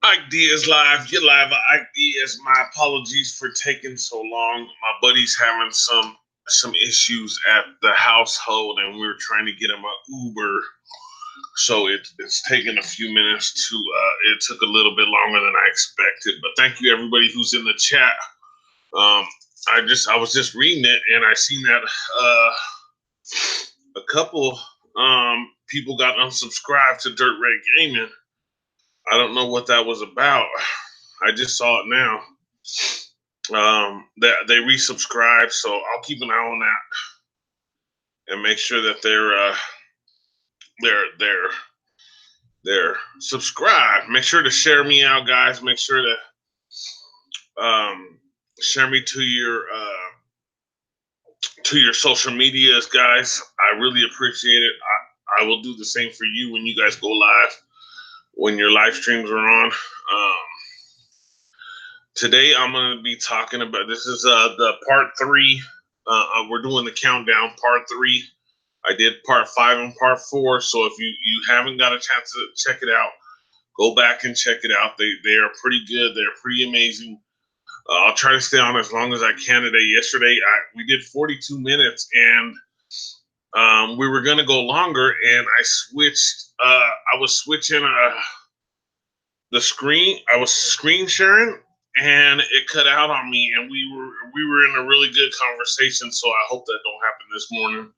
Ike Diaz live. Get live. Ike Diaz. My apologies for taking so long. My buddy's having some issues at the household, and we were trying to get him an Uber. So it's taken a few minutes to. It took a little bit longer than I expected. But thank you everybody who's in the chat. I was just reading it, and I seen that a couple people got unsubscribed to Dirt Red Gaming. I don't know what that was about. I just saw it now. That they resubscribed, so I'll keep an eye on that and make sure that they're subscribed. Make sure to share me out, guys. Make sure to share me to your social medias, guys. I really appreciate it. I will do the same for you when you guys go live, when your live streams are on. Today I'm going to be talking about, this is the part 3. We're doing the countdown, part 3. I did part 5 and part 4, so if you haven't got a chance to check it out, go back and check it out. They are pretty good. They're pretty amazing. I'll try to stay on as long as I can today. Yesterday, we did 42 minutes, and we were going to go longer, and I switched. I was switching the screen. I was screen sharing, and it cut out on me, and we were in a really good conversation, so I hope that don't happen this morning,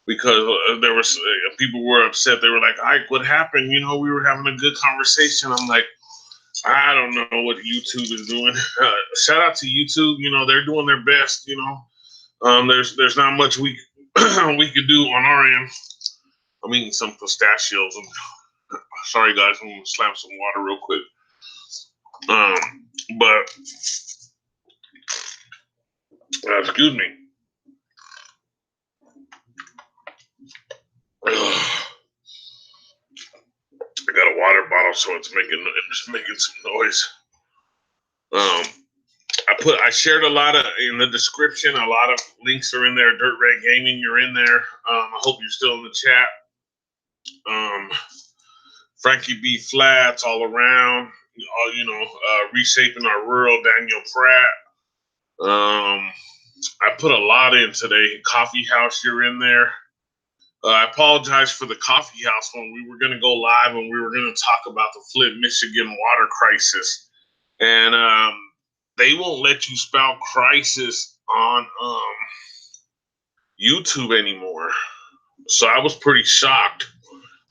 because there was people were upset. They were like, Ike, what happened? You know, we were having a good conversation. I'm like, I don't know what YouTube is doing. Shout out to YouTube. You know, they're doing their best, you know. There's not much we we could do on our end. I'm eating some pistachios. Sorry, guys. I'm going to slap some water real quick. But excuse me. I got a water bottle, so it's making some noise. I shared a lot of in the description. A lot of links are in there. Dirt Red Gaming, you're in there. I hope you're still in the chat. FRANKIEBFLATS all around. Reshaping Our World. Daniel Pratt. I put a lot in today. Coffee House, you're in there. I apologize for the coffee house when we were going to go live and we were going to talk about the Flint, Michigan water crisis. And they won't let you spell crisis on YouTube anymore. So I was pretty shocked.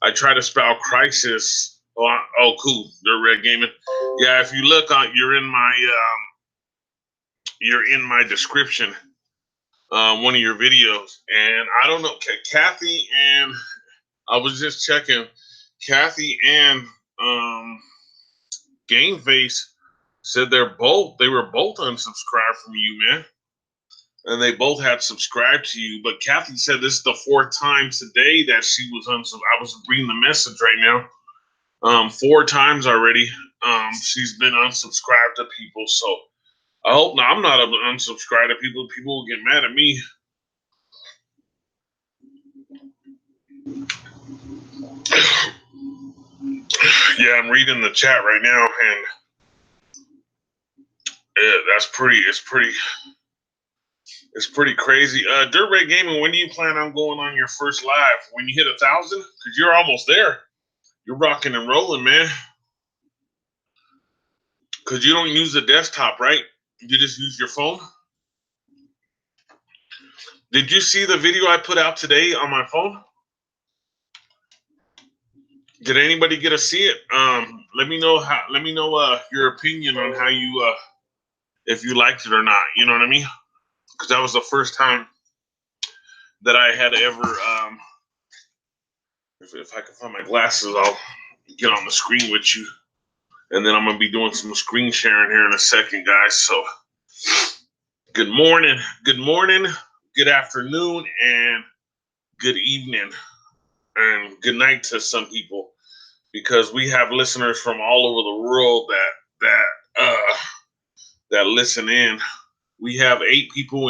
I tried to spell crisis. Oh, cool. They're Red Gaming. Yeah, if you look on, you're in my description. One of your videos, and I don't know, Kathy, and I was just checking, Kathy and Gameface said they were both unsubscribed from you, man, and they both had subscribed to you. But Kathy said this is the 4th time today that she was unsubscribed. I was reading the message right now. 4 times already. She's been unsubscribed to people, so. I hope not. I'm not unsubscribed to people. People will get mad at me. Yeah, I'm reading the chat right now, and it's pretty crazy. Dirt Red Gaming, when do you plan on going on your first live? When you hit 1,000? Because you're almost there. You're rocking and rolling, man. Because you don't use the desktop, right? You just use your phone? Did you see the video I put out today on my phone? Did anybody get to see it? Let me know your opinion on how you if you liked it or not. You know what I mean? Because that was the first time that I had ever if I can find my glasses, I'll get on the screen with you. And then I'm gonna be doing some screen sharing here in a second, guys. So good morning, good afternoon, and good evening, and good night to some people, because we have listeners from all over the world that listen in. We have 8 people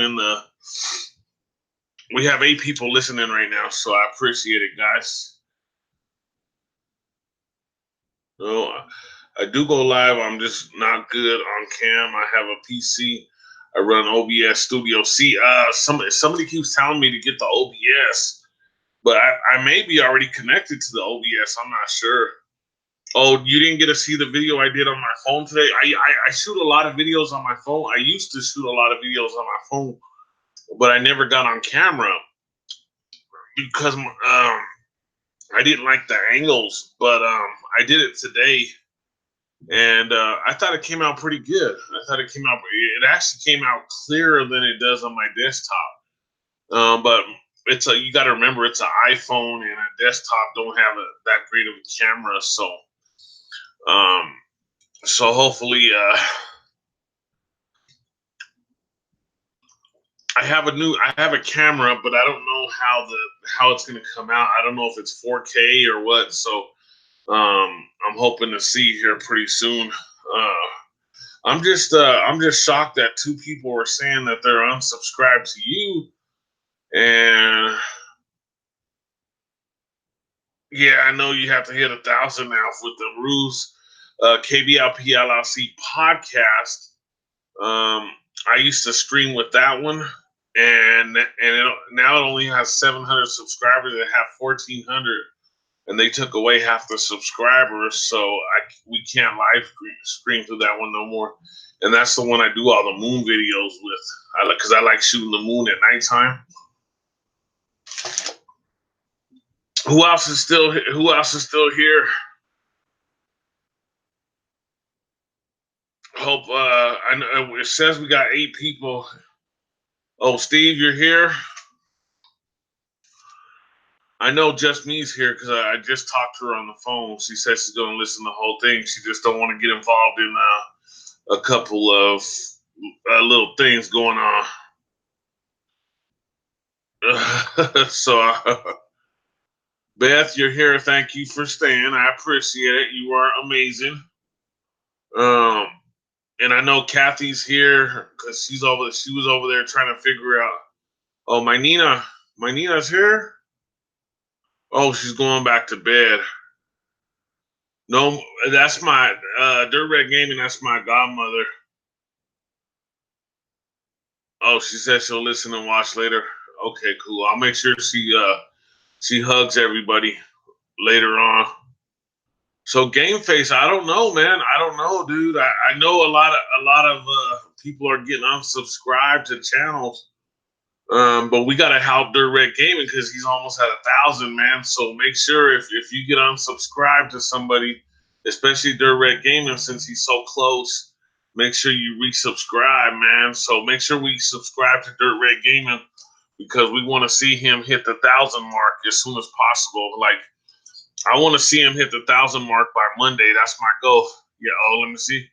listening right now, so I appreciate it, guys. So I do go live. I'm just not good on cam. I have a PC. I run OBS Studio. See, somebody keeps telling me to get the OBS, but I may be already connected to the OBS. I'm not sure. Oh, you didn't get to see the video I did on my phone today? I shoot a lot of videos on my phone. I used to shoot a lot of videos on my phone, but I never got on camera because I didn't like the angles. But I did it today, and I thought it came out pretty good. I thought it came out. It actually came out clearer than it does on my desktop. But you got to remember it's an iPhone, and a desktop don't have that great of a camera, so. So hopefully, I have a camera, but I don't know how it's gonna come out. I don't know if it's 4K or what. So, I'm hoping to see here pretty soon. I'm just shocked that 2 people were saying that they're unsubscribed to you, and yeah, I know you have to hit 1,000 now with the rules. KBLP LLC podcast. I used to stream with that one, and now it only has 700 subscribers. It have 1,400, and they took away half the subscribers, so we can't live stream through that one no more. And that's the one I do all the moon videos with, because I like shooting the moon at nighttime. Who else is still here? Hope I know it says we got 8 people. Oh, Steve, you're here. I know Just Me's here because I just talked to her on the phone. She says she's going to listen to the whole thing. She just don't want to get involved in a couple of little things going on. So, Beth, you're here. Thank you for staying. I appreciate it. You are amazing. And I know Kathy's here because she was over there trying to figure out. Oh, my Nina's here. Oh, she's going back to bed. No, that's my Dirt Red Gaming. That's my godmother. Oh, she said she'll listen and watch later. Okay, cool. I'll make sure she hugs everybody later on. So Game Face, I don't know, man. I don't know, dude. I know a lot of people are getting unsubscribed to channels. But we gotta help Dirt Red Gaming because he's almost at 1,000, man. So make sure if you get unsubscribed to somebody, especially Dirt Red Gaming, since he's so close, make sure you resubscribe, man. So make sure we subscribe to Dirt Red Gaming because we want to see him hit the 1,000 mark as soon as possible. Like I want to see him hit the 1,000 mark by Monday. That's my goal. Yeah. Oh, let me see.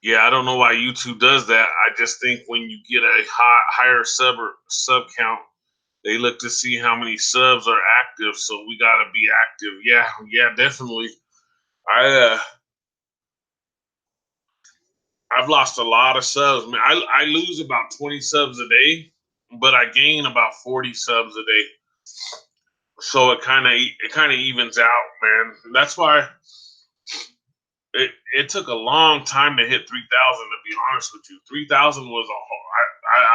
Yeah, I don't know why YouTube does that. I just think when you get a higher sub count, they look to see how many subs are active. So we gotta be active. Yeah, definitely. I've lost a lot of subs. Man, I lose about 20 subs a day, but I gain about 40 subs a day. So it kind of evens out, man. That's why. It took a long time to hit 3,000. To be honest with you, 3,000 was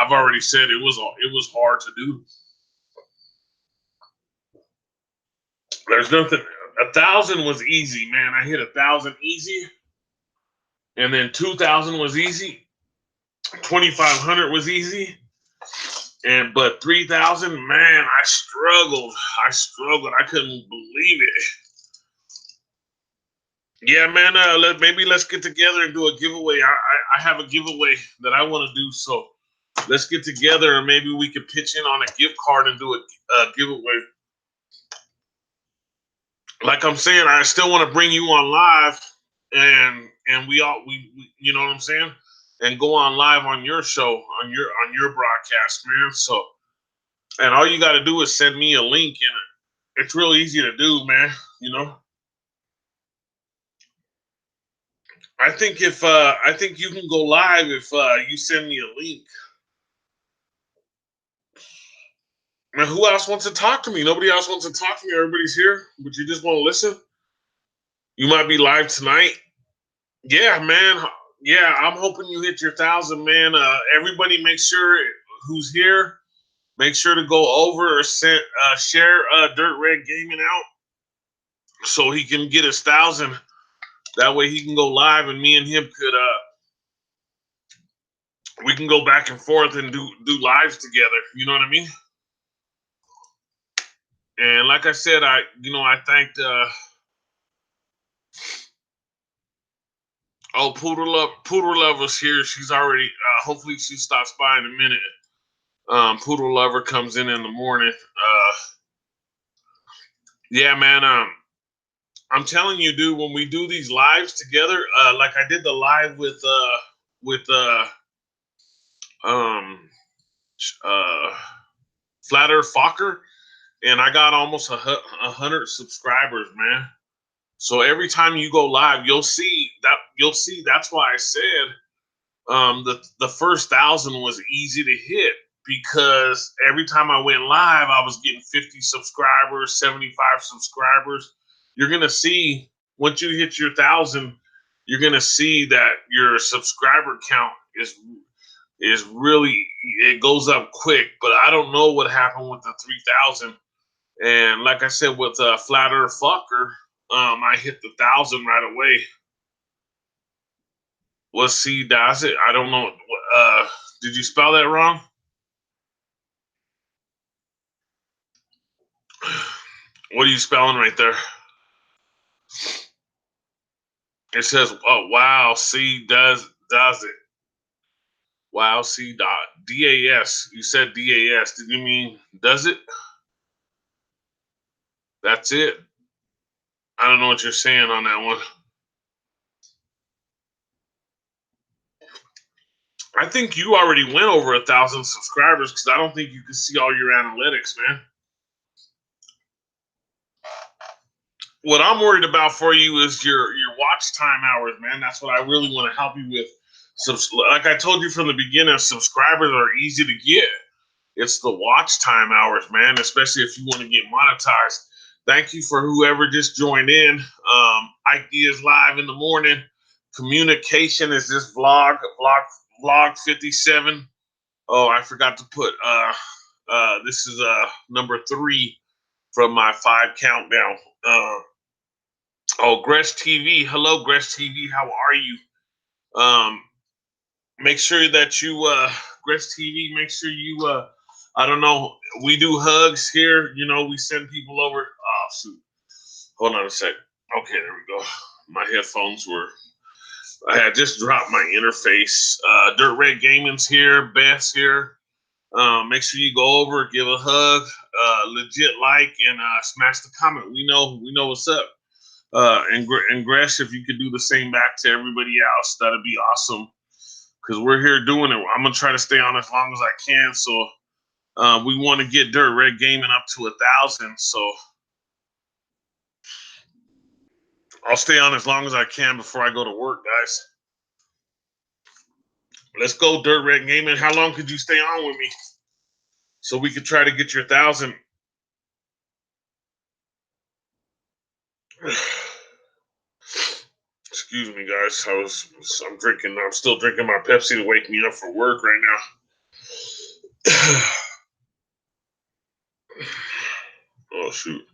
I've already said it was hard to do. There's nothing. 1,000 was easy, man. I hit 1,000 easy, and then 2,000 was easy. 2,500 was easy, but 3,000, man, I struggled. I couldn't believe it. Yeah, man. Let's get together and do a giveaway. I have a giveaway that I want to do. So let's get together and maybe we could pitch in on a gift card and do a giveaway. Like I'm saying, I still want to bring you on live, and we you know what I'm saying, and go on live on your show on your broadcast, man. So, and all you got to do is send me a link, and it's real easy to do, man. You know. I think you can go live if you send me a link. Man, who else wants to talk to me? Nobody else wants to talk to me. Everybody's here, but you just want to listen. You might be live tonight. Yeah, man. Yeah, I'm hoping you hit your 1,000, man. Everybody, make sure who's here, make sure to go over or share Dirt Red Gaming out so he can get his 1,000. That way he can go live, and me and him could we can go back and forth and do lives together. You know what I mean? And like I said, I thanked Poodle Lover's here. She's already hopefully she stops by in a minute. Poodle Lover comes in the morning. Yeah, man. I'm telling you, dude, when we do these lives together, like I did the live with um Flat Earth Fokker, and I got almost 100 subscribers, man. So every time you go live, you'll see that. That's why I said the first 1,000 was easy to hit, because every time I went live, I was getting 50 subscribers, 75 subscribers. You're gonna see once you hit your 1,000, you're gonna see that your subscriber count is really, it goes up quick. But I don't know what happened with the 3,000. And like I said, with Flat Earth Fucker, I hit the 1,000 right away. Let's see, does it? I don't know. Did you spell that wrong? What are you spelling right there? It says, "Oh, wow, C does it." Wow, C dot DAS. You said DAS. Did you mean does it? That's it. I don't know what you're saying on that one. I think you already went over 1,000 subscribers, because I don't think you can see all your analytics, man. What I'm worried about for you is your watch time hours, man. That's what I really want to help you with. Like I told you from the beginning, subscribers are easy to get. It's the watch time hours, man, especially if you want to get monetized. Thank you for whoever just joined in. Ike Diaz live in the morning. Communication is this vlog 57. Oh, I forgot to put this is number 3 from my 5 countdown. Oh, Gresh TV. Hello, Gresh TV. How are you? Make sure that you Gresh TV, make sure you I don't know, we do hugs here, we send people over. Oh shoot. Hold on a sec. Okay, there we go. My headphones were, I had just dropped my interface. Dirt Red Gaming's here, Beth's here. Make sure you go over, give a hug, legit like, and smash the comment. We know what's up. And Gresh, if you could do the same back to everybody else, that'd be awesome. Because we're here doing it. I'm gonna try to stay on as long as I can. So we want to get Dirt Red Gaming up to 1,000. So I'll stay on as long as I can before I go to work, guys. Let's go, Dirt Red Gaming. How long could you stay on with me so we could try to get your 1,000? Excuse me, guys. I'm still drinking my Pepsi to wake me up for work right now. Oh shoot.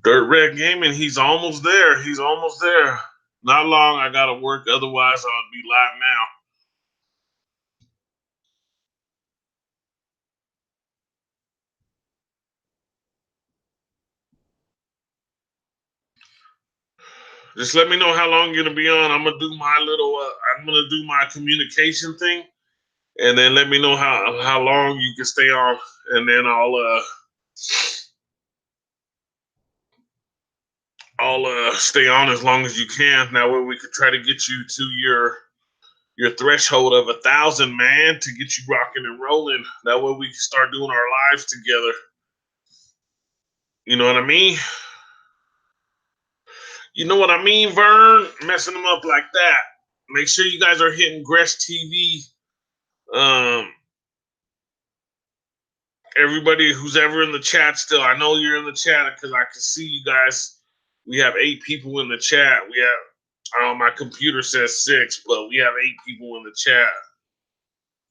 Dirt Red Gaming, he's almost there. He's almost there. Not long. I gotta work. Otherwise, I would be live now. Just let me know how long you're gonna be on. I'm gonna do my little. I'm gonna do my communication thing, and then let me know how long you can stay on, and then I'll stay on as long as you can. That way we could try to get you to your threshold of 1,000, man, to get you rocking and rolling. That way we can start doing our lives together. You know what I mean? You know what I mean, Vern? Messing them up like that. make sure you guys are hitting Gresh TV. Everybody who's ever in the chat still, I know you're in the chat because I can see you guys. We have 8 people in the chat. We have, my computer says 6, but we have 8 people in the chat.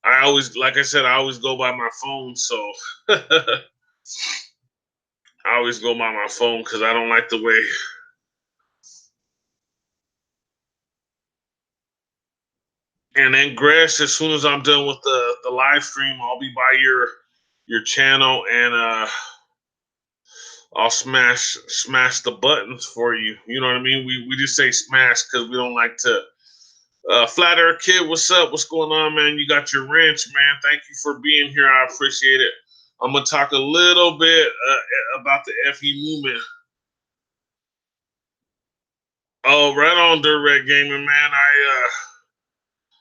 I always, like I said, I always go by my phone, so I always go by my phone because I don't like the way. And then Gresh, as soon as I'm done with the live stream, I'll be by your channel and I'll smash the buttons for you. You know what I mean? We just say smash because we don't like to. Flat Earth Kid, what's up? What's going on, man? You got your wrench, man. Thank you for being here. I appreciate it. I'm gonna talk a little bit about the FE movement. Oh, right on, Dirt Red Gaming, man.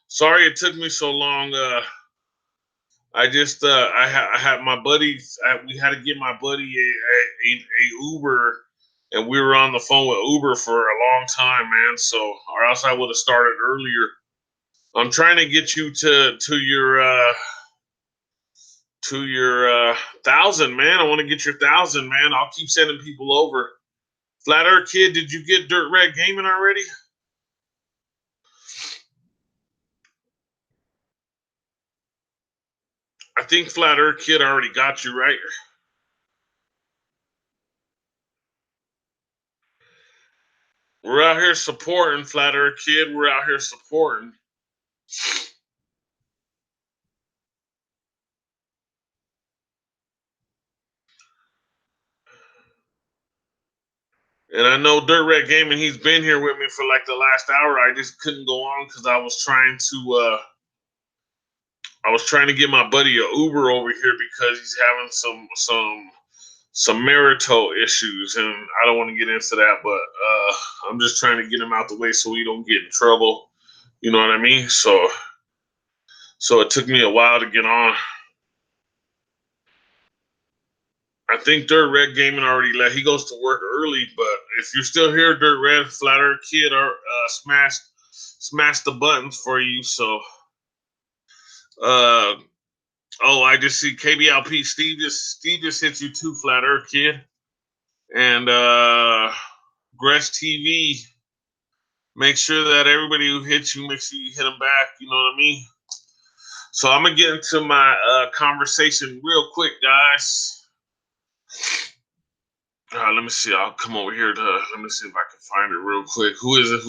Sorry it took me so long. I just I had my buddies. We had to get my buddy a Uber, and we were on the phone with Uber for a long time, man. So, or else I would have started earlier. I'm trying to get you to your 1,000, man. I want to get your 1,000, man. I'll keep sending people over. Flat Earth Kid, did you get Dirt Red Gaming already? I think Flat Earth Kid already got you, right? We're out here supporting Flat Earth Kid. We're out here supporting. And I know Dirt Red Gaming, he's been here with me for like the last hour. I just couldn't go on because I was trying to get my buddy a Uber over here because he's having some marital issues, and I don't want to get into that, but I'm just trying to get him out the way so he don't get in trouble. You know what I mean? So it took me a while to get on. I think Dirt Red Gaming already left. He goes to work early, but if you're still here, Dirt Red, Flat Earth Kid, or smash the buttons for you. So, oh, I just see KBLP. Steve just hit you too, Flat Earth Kid, and Gresh TV. Make sure that everybody who hits you, make sure you hit them back. You know what I mean? So I'm gonna get into my conversation real quick, guys. Let me see. I'll come over here to. Let me see if I can find it real quick. Who is it?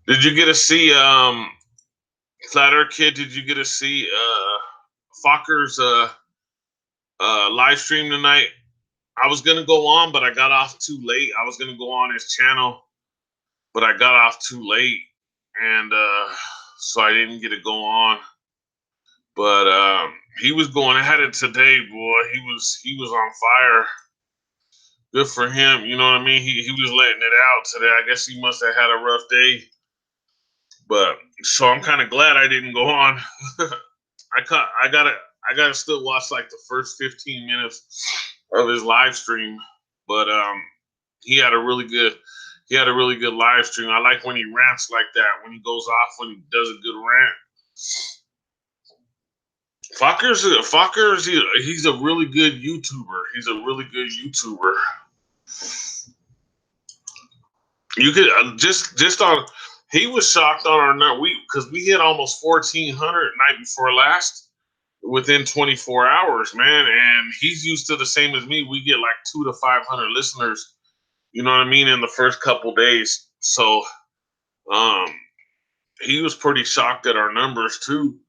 Did you get to see Flat Earth Kid? Did you get to see FOCKER's live stream tonight? I was gonna go on, but I got off too late. I was gonna go on his channel, but I got off too late, and so I didn't get to go on. But he was going at it today, boy. He was on fire. Good for him. You know what I mean? He was letting it out today. I guess he must have had a rough day. But so I'm kind of glad I didn't go on. I gotta still watch like the first 15 minutes of his live stream. But he had a really good live stream. I like when he rants like that, when he goes off, when he does a good rant. FOCKER's he's a really good YouTuber. He's a really good YouTuber. You could just on. He was shocked on our night because we hit almost 1,400 night before last within 24 hours, man. And he's used to the same as me. We get like 200 to 500 listeners. You know what I mean, in the first couple days. So, he was pretty shocked at our numbers too.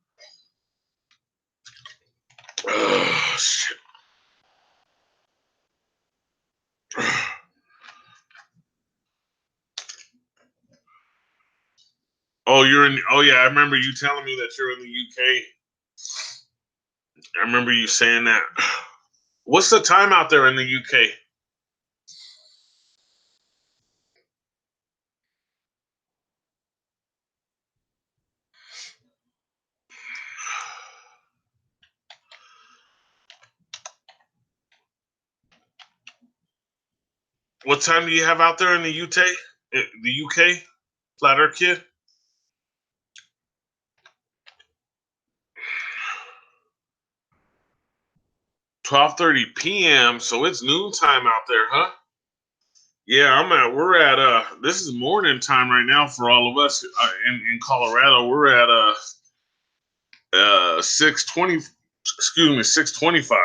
Shit. Oh, you're in. Oh, yeah. I remember you telling me that you're in the UK. I remember you saying that. What's the time out there in the UK? What time do you have out there in the UK, Flat Earth Kid? 12:30 p.m. So it's noontime out there, huh? Yeah, we're at this is morning time right now for all of us in Colorado. We're at 6:20, excuse me, 6:25.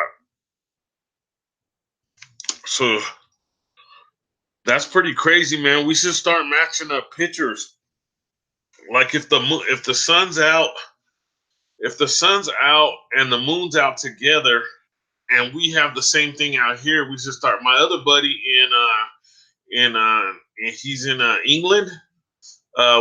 So that's pretty crazy, man. We should start matching up pictures. Like if the sun's out, and the moon's out together, and we have the same thing out here, we should start. My other buddy he's in England.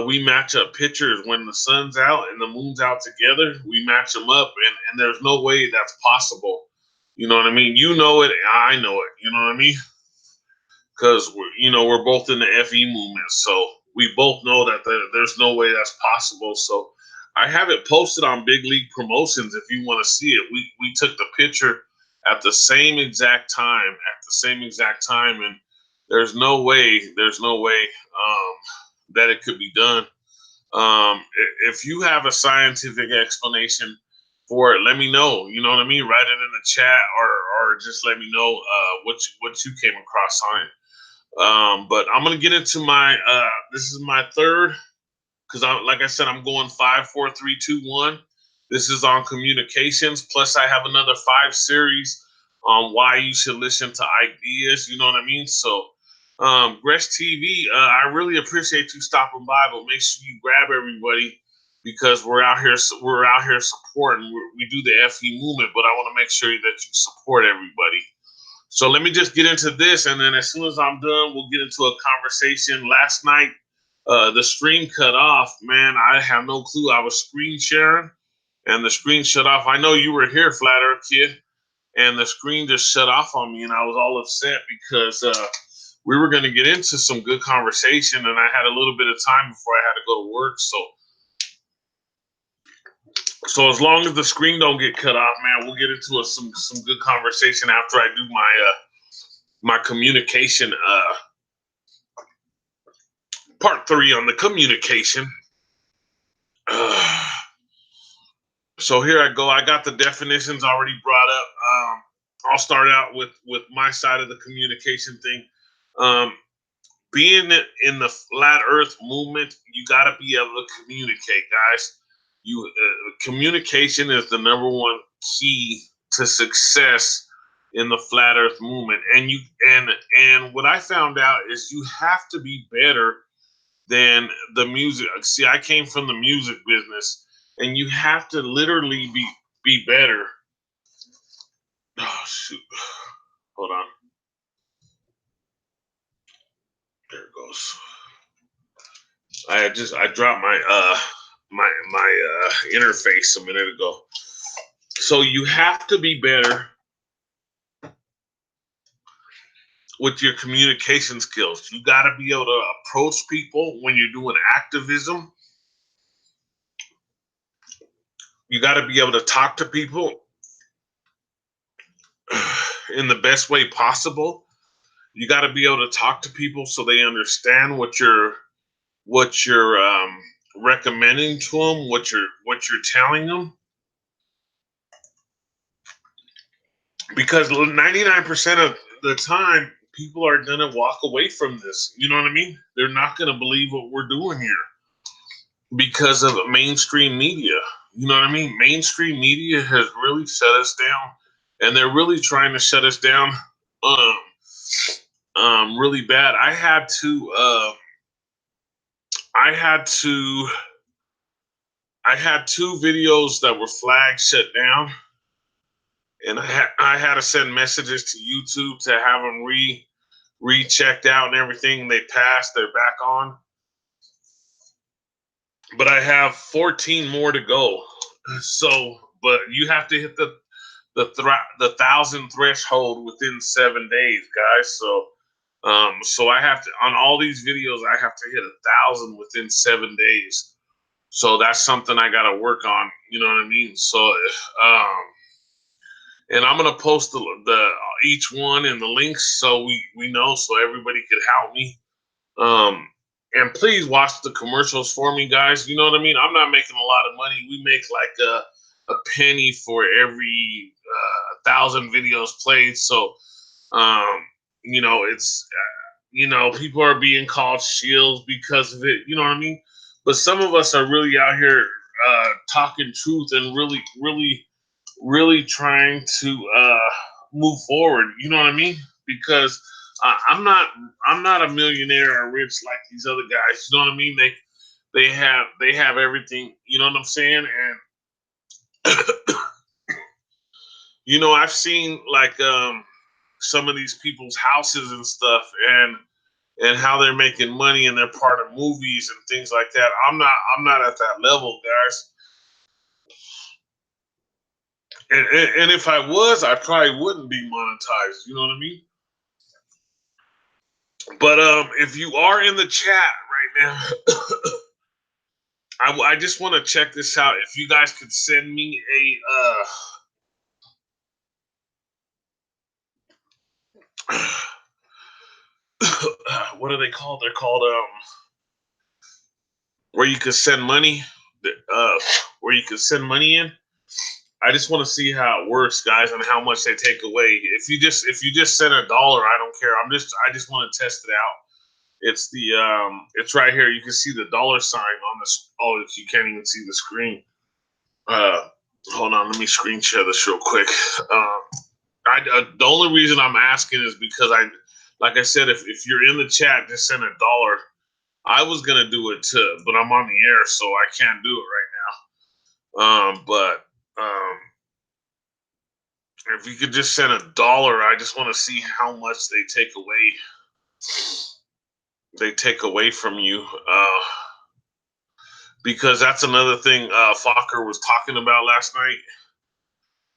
We match up pictures when the sun's out and the moon's out together. We match them up, and there's no way that's possible. You know what I mean? You know it, I know it. You know what I mean? Because we're both in the FE movement, so we both know that there's no way that's possible. So I have it posted on Big League Promotions if you want to see it. We took the picture at the same exact time, and there's no way that it could be done. If you have a scientific explanation for it, let me know. You know what I mean? Write it in the chat, or just let me know what you came across on it. But I'm gonna get into my this is my third, because like I said, I'm going 5, 4, 3, 2, 1. This is on communications. Plus, I have another 5 series on why you should listen to Ike Diaz. You know what I mean? So, Gresh TV, I really appreciate you stopping by, but make sure you grab everybody, because we're out here supporting. We do the FE movement, but I want to make sure that you support everybody. So let me just get into this, and then as soon as I'm done, we'll get into a conversation. Last night, the stream cut off. Man, I have no clue. I was screen sharing, and the screen shut off. I know you were here, Flat Earth Kid, and the screen just shut off on me, and I was all upset because we were going to get into some good conversation, and I had a little bit of time before I had to go to work. So as long as the screen don't get cut off, man, we'll get into some good conversation after I do my communication part 3 on the communication. So here I go. I got the definitions already brought up. I'll start out with my side of the communication thing. Being in the flat Earth movement, you got to be able to communicate, guys. Communication is the number one key to success in the flat Earth movement. And what I found out is you have to be better than the music. See, I came from the music business, and you have to literally be better. Oh shoot! Hold on. There it goes. I dropped my interface a minute ago. So you have to be better with your communication skills. You got to be able to approach people when you're doing activism. You got to be able to talk to people in the best way possible. You got to be able to talk to people so they understand what you're recommending to them, what you're telling them. Because 99% of the time, people are gonna walk away from this. You know what I mean? They're not gonna believe what we're doing here because of mainstream media. You know what I mean? Mainstream media has really shut us down, and they're really trying to shut us down really bad. I had two videos that were flagged, shut down, and I had to send messages to YouTube to have them rechecked out and everything. They passed. They're back on. But I have 14 more to go. So, but you have to hit the 1,000 threshold within 7 days, guys. So I have to, on all these videos, I have to hit 1,000 within 7 days. So that's something I got to work on. You know what I mean? So, And I'm gonna post the each one and the links so we know, so everybody could help me. And please watch the commercials for me, guys. You know what I mean? I'm not making a lot of money. We make like a penny for every 1,000 videos played. So, you know, it's you know, people are being called shields because of it. You know what I mean? But some of us are really out here talking truth and really trying to move forward. You know what I mean? Because I'm not a millionaire or rich like these other guys. You know what I mean? They have everything. You know what I'm saying? And you know, I've seen like some of these people's houses and stuff, and how they're making money and they're part of movies and things like that. I'm not at that level, guys. And if I was, I probably wouldn't be monetized. You know what I mean? But if you are in the chat right now, I just want to check this out. If you guys could send me a what are they called? They're called where you could send money, where you could send money in. I just want to see how it works, guys, and how much they take away. If you just send $1, I don't care. I just want to test it out. It's it's right here. You can see the dollar sign on this. Oh, you can't even see the screen. Hold on, let me screen share this real quick. The only reason I'm asking is because like I said, if you're in the chat, just send $1. I was gonna do it too, but I'm on the air, so I can't do it right now. But if you could just send $1, I just want to see how much they take away. They take away from you, because that's another thing Fokker was talking about last night.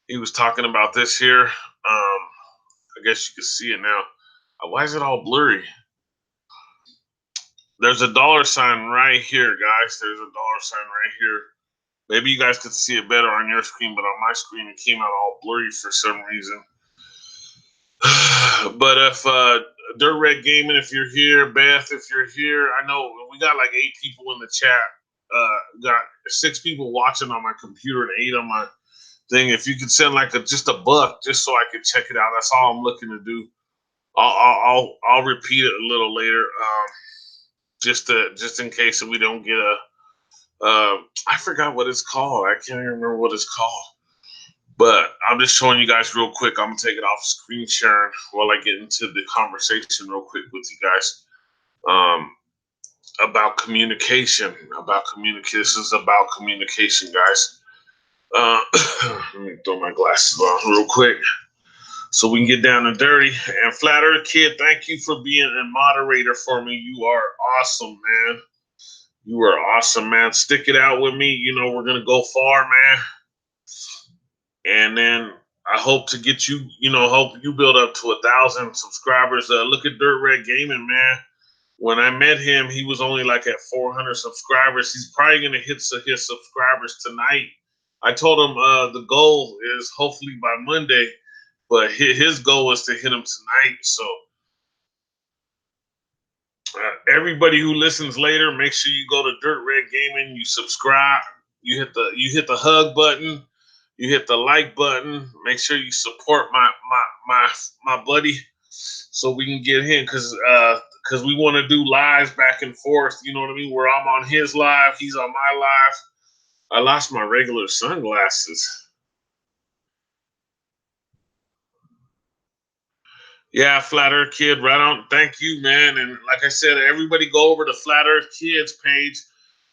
He was talking about this here. I guess you can see it now. Why is it all blurry? There's a dollar sign right here, guys. There's a dollar sign right here. Maybe you guys could see it better on your screen, but on my screen it came out all blurry for some reason. But if Dirt Red Gaming, if you're here, Beth, if you're here, I know we got like 8 people in the chat. Got 6 people watching on my computer and 8 on my thing. If you could send like just $1, just so I could check it out. That's all I'm looking to do. I'll repeat it a little later, just in case we don't get a. I forgot what it's called. I can't even remember what it's called. But I'm just showing you guys real quick. I'm gonna take it off screen sharing while I get into the conversation real quick with you guys. About communication. This is about communication, guys. Let me throw my glasses on real quick so we can get down and dirty. And Flat Earth Kid, thank you for being a moderator for me. You are awesome, man. You are awesome, man. Stick it out with me. You know, we're going to go far, man. And then I hope to get you, hope you build up to 1,000 subscribers. Look at Dirt Red Gaming, man. When I met him, he was only like at 400 subscribers. He's probably going to hit his subscribers tonight. I told him the goal is hopefully by Monday, but his goal is to hit him tonight. So everybody who listens later, make sure you go to Dirt Red Gaming. You subscribe. You hit the hug button. You hit the like button. Make sure you support my buddy, so we can get him, because we want to do lives back and forth. You know what I mean? Where I'm on his live, he's on my live. I lost my regular sunglasses. Yeah, Flat Earth Kid, right on. Thank you, man. And like I said, everybody go over to Flat Earth Kid's page.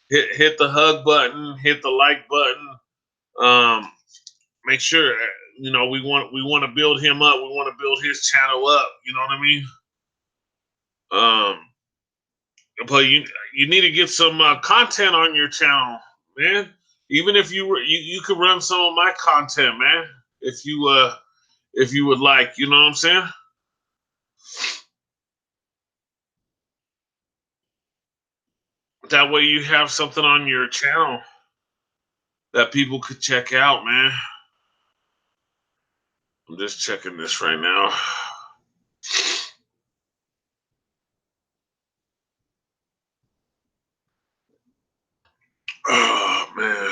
Hit the hug button. Hit the like button. Make sure we want to build him up. We want to build his channel up. You know what I mean? But you need to get some content on your channel, man. Even if you could run some of my content, man. If you would like, you know what I'm saying? That way you have something on your channel that people could check out, man. I'm just checking this right now. Oh, man.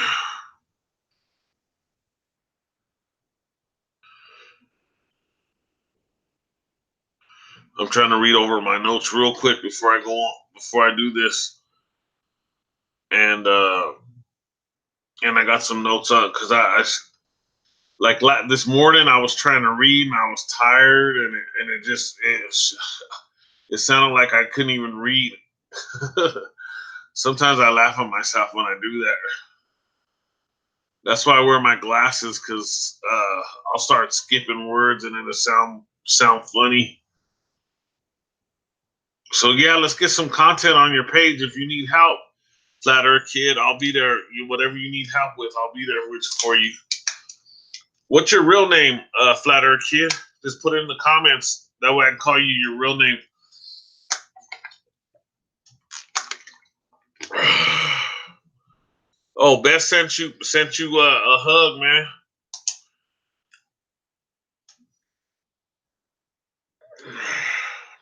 I'm trying to read over my notes real quick before I go on, before I do this. And I got some notes on because like this morning I was trying to read and I was tired and it sounded like I couldn't even read. Sometimes I laugh at myself when I do that. That's why I wear my glasses, because I'll start skipping words and it'll sound funny. So yeah, let's get some content on your page. If you need help, Flat Earth Kid, I'll be there. Whatever you need help with, I'll be there for you. What's your real name, Flat Earth Kid? Just put it in the comments. That way I can call you your real name. Oh, Beth sent you a hug, man.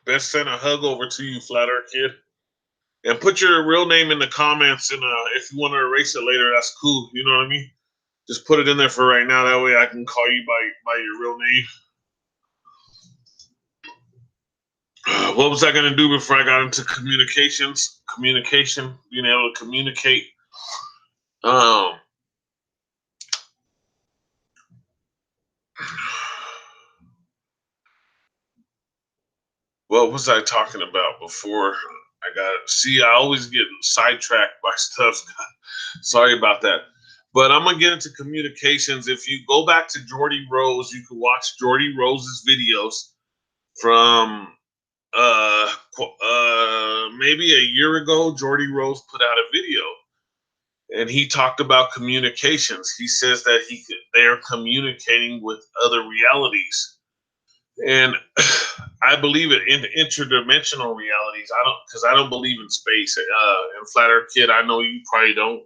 Beth sent a hug over to you, Flat Earth Kid. And put your real name in the comments, and if you want to erase it later, that's cool. You know what I mean? Just put it in there for right now. That way I can call you by your real name. What was I going to do before I got into communications? Communication, being able to communicate. What was I talking about before I got it? See, I always get sidetracked by stuff. Sorry about that. But I'm going to get into communications. If you go back to Jordy Rose, you can watch Jordy Rose's videos from maybe a year ago. Jordy Rose put out a video and he talked about communications. He says that they're communicating with other realities. And I believe it in interdimensional realities. I don't believe in space. And Flat Earth Kid, I know you probably don't.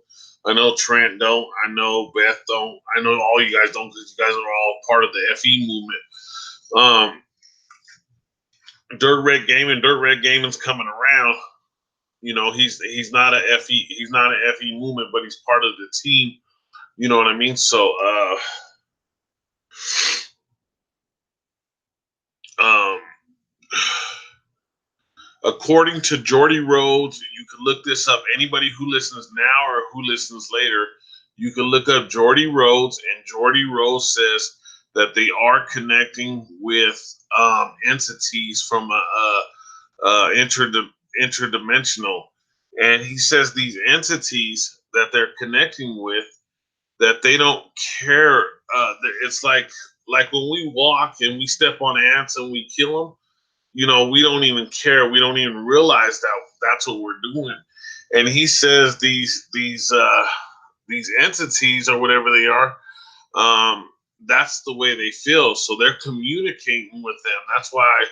I know Trent don't. I know Beth don't. I know all you guys don't, because you guys are all part of the FE movement. Dirt Red Gaming's coming around. You know, he's not a FE movement, but he's part of the team. You know what I mean? So according to Jordy Rhodes, you can look this up. Anybody who listens now or who listens later, you can look up Jordy Rhodes, and Jordy Rhodes says that they are connecting with entities from interdimensional. And he says these entities that they're connecting with, that they don't care. It's like when we walk and we step on ants and we kill them. You know, we don't even care. We don't even realize that that's what we're doing. And he says these entities or whatever they are, that's the way they feel. So they're communicating with them. That's why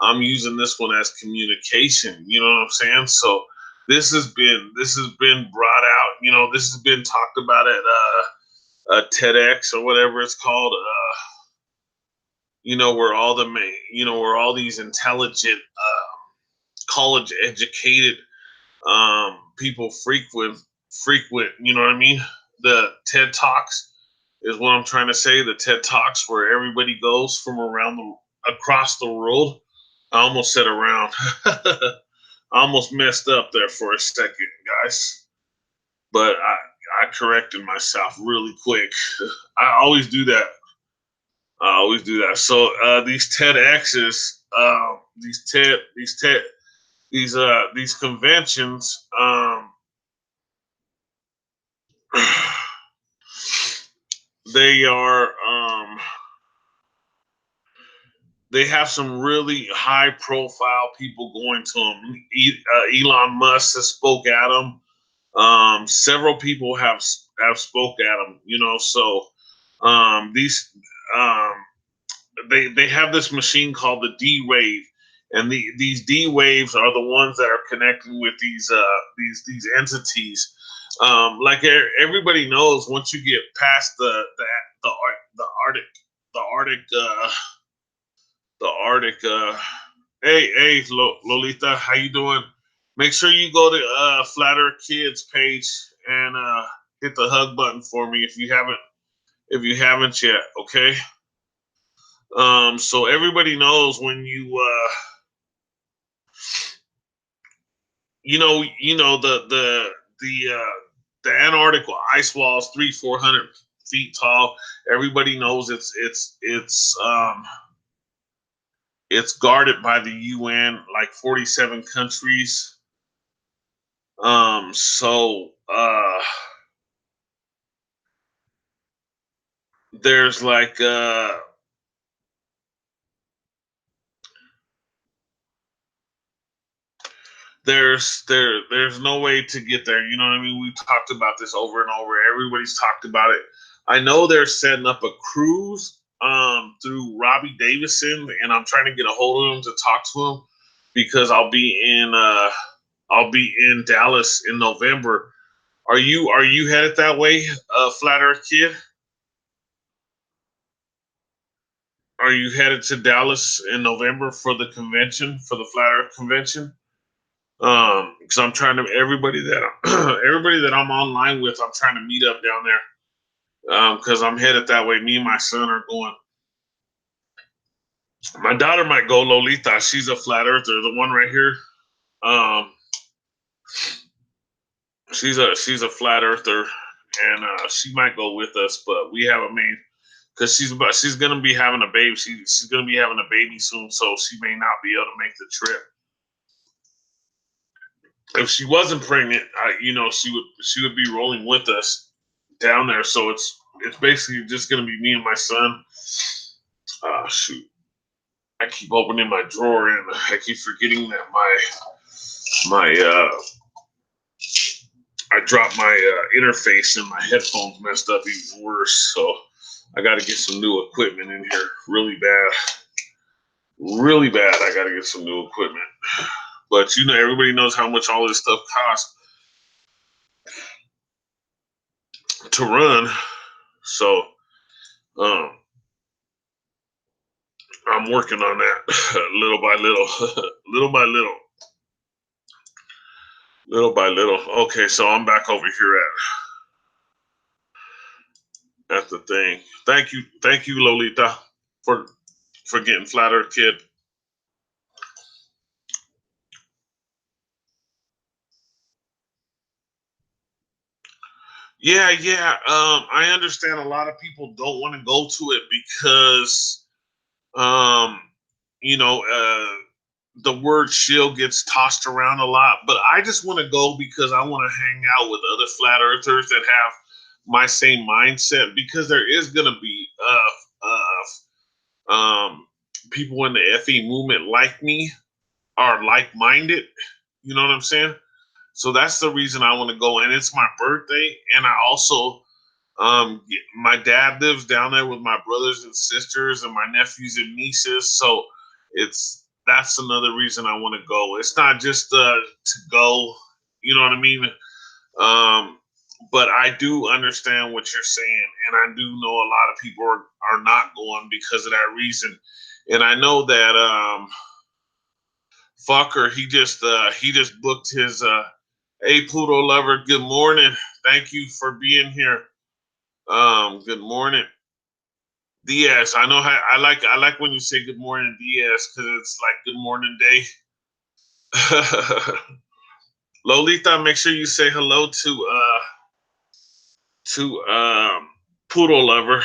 I'm using this one as communication. You know what I'm saying? So this has been brought out. You know, this has been talked about at TEDx or whatever it's called. You know, where all these intelligent, college educated people frequent. You know what I mean? The TED Talks is what I'm trying to say. The TED Talks where everybody goes from across the world. I almost said around. I almost messed up there for a second, guys. But I corrected myself really quick. I always do that. So these TEDx's, these conventions, they have some really high profile people going to them. Elon Musk has spoke at them. Several people have spoke at them. You know, so they have this machine called the D wave, and these D waves are the ones that are connecting with these entities. Like everybody knows, once you get past the Arctic. Hey, Lolita, how you doing? Make sure you go to Flat Earth Kids page and hit the hug button for me if you haven't yet. Okay. So everybody knows when the Antarctic ice wall is 300-400 feet tall. Everybody knows it's guarded by the UN, like 47 countries. So there's like there's no way to get there. You know what I mean? We've talked about this over and over. Everybody's talked about it. I know they're setting up a cruise through Robbie Davidson, and I'm trying to get a hold of him to talk to him because I'll be in Dallas in November. Are you headed that way, Flat Earth Kid? Are you headed to Dallas in November for the convention, for the Flat Earth convention? Because I'm trying to everybody that I'm online with, I'm trying to meet up down there. Because I'm headed that way. Me and my son are going. My daughter might go. Lolita, she's a flat earther. The one right here. She's a flat earther, and she might go with us. But we haven't made because she's gonna be having a baby. She's gonna be having a baby soon, so she may not be able to make the trip. If she wasn't pregnant, she would be rolling with us down there. So it's basically just gonna be me and my son. Shoot, I keep opening my drawer and I keep forgetting that I dropped my interface and my headphones messed up even worse. So I got to get some new equipment in here really bad. Really bad. I got to get some new equipment. But everybody knows how much all this stuff costs to run. So I'm working on that little by little, little by little. Little by little. Okay, so I'm back over here at the thing. Thank you, Lolita, for getting Flat Earth Kid. Yeah. I understand a lot of people don't want to go to it because, the word shield gets tossed around a lot. But I just want to go because I want to hang out with other flat earthers that have my same mindset. Because there is gonna be people in the FE movement like me, are like-minded. You know what I'm saying? So that's the reason I want to go. And it's my birthday, and I also my dad lives down there with my brothers and sisters and my nephews and nieces. So that's another reason I want to go. It's not just to go, you know what I mean? But I do understand what you're saying, and I do know a lot of people are not going because of that reason. And I know that FOCKER, he just booked his hey Pluto lover, good morning. Thank you for being here. Good morning. Diaz, I know how I like when you say good morning, Diaz, because it's like good morning day. Lolita, make sure you say hello to Poodle Lover.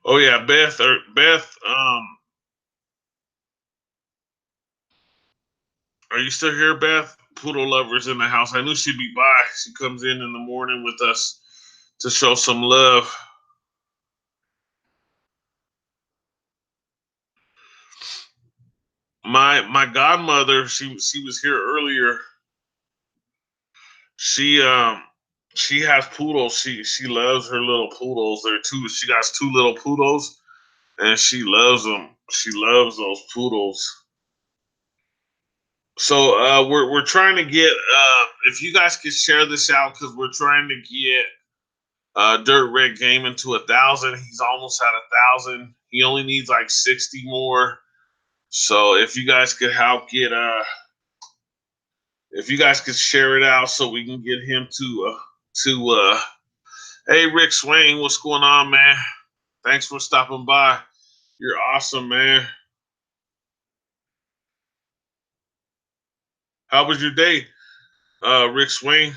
Oh yeah, Beth, are you still here, Beth? Poodle Lover's in the house. I knew she'd be by. She comes in the morning with us to show some love. My godmother, she was here earlier. She has poodles. She loves her little poodles. She got two little poodles, and she loves them. She loves those poodles. So we're trying to get if you guys could share this out, because we're trying to get Dirt Red Gaming to 1,000. He's almost at 1,000. He only needs like 60 more. So if you guys could help get if you guys could share it out so we can get him to hey Rick Swain, what's going on, man? Thanks for stopping by. You're awesome, man. How was your day, Rick Swain?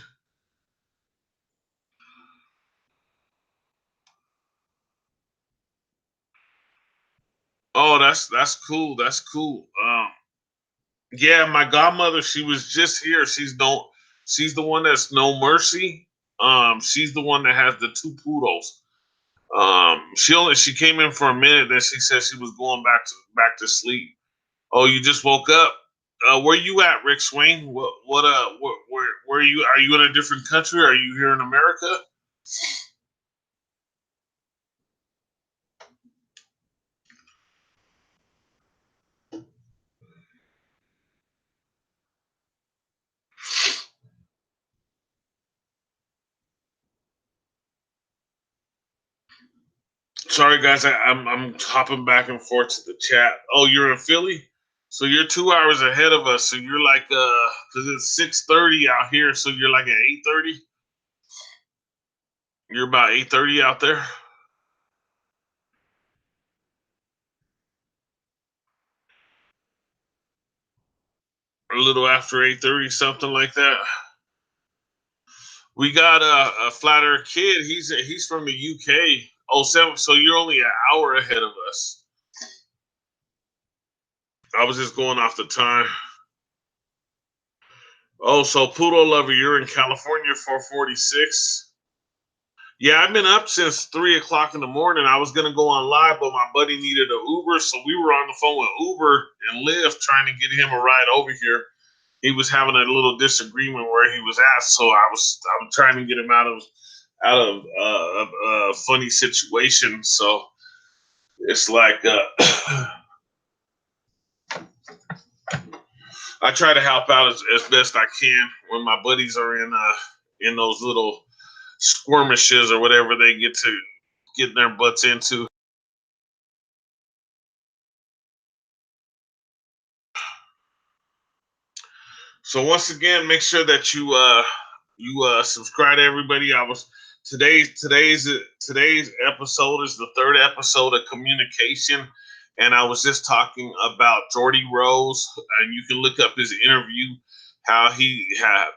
Oh, that's cool. That's cool. Yeah, my godmother, she was just here. She's the one that's no mercy. She's the one that has the two poodles. She came in for a minute, then she said she was going back to sleep. Oh, you just woke up. Where you at, Rick Swain? Where are you? Are you in a different country? Are you here in America? Sorry, guys, I'm hopping back and forth to the chat. Oh, you're in Philly, so you're 2 hours ahead of us. So you're like, because it's 6:30 out here, so you're like at 8:30. You're about 8:30 out there. A little after 8:30, something like that. We got a flat earth kid. He's from the UK. Oh, seven. So you're only an hour ahead of us. I was just going off the time. Oh, so Poodle Lover, you're in California, 446. Yeah, I've been up since 3 o'clock in the morning. I was gonna go on live, but my buddy needed an Uber, so we were on the phone with Uber and Lyft trying to get him a ride over here. He was having a little disagreement where he was at, so I'm trying to get him out of a funny situation. So it's like I try to help out as best I can when my buddies are in those little skirmishes or whatever they get to get their butts into. So once again, make sure that you subscribe to everybody. Today's episode is the third episode of communication, and I was just talking about Jordy Rose, and you can look up his interview. How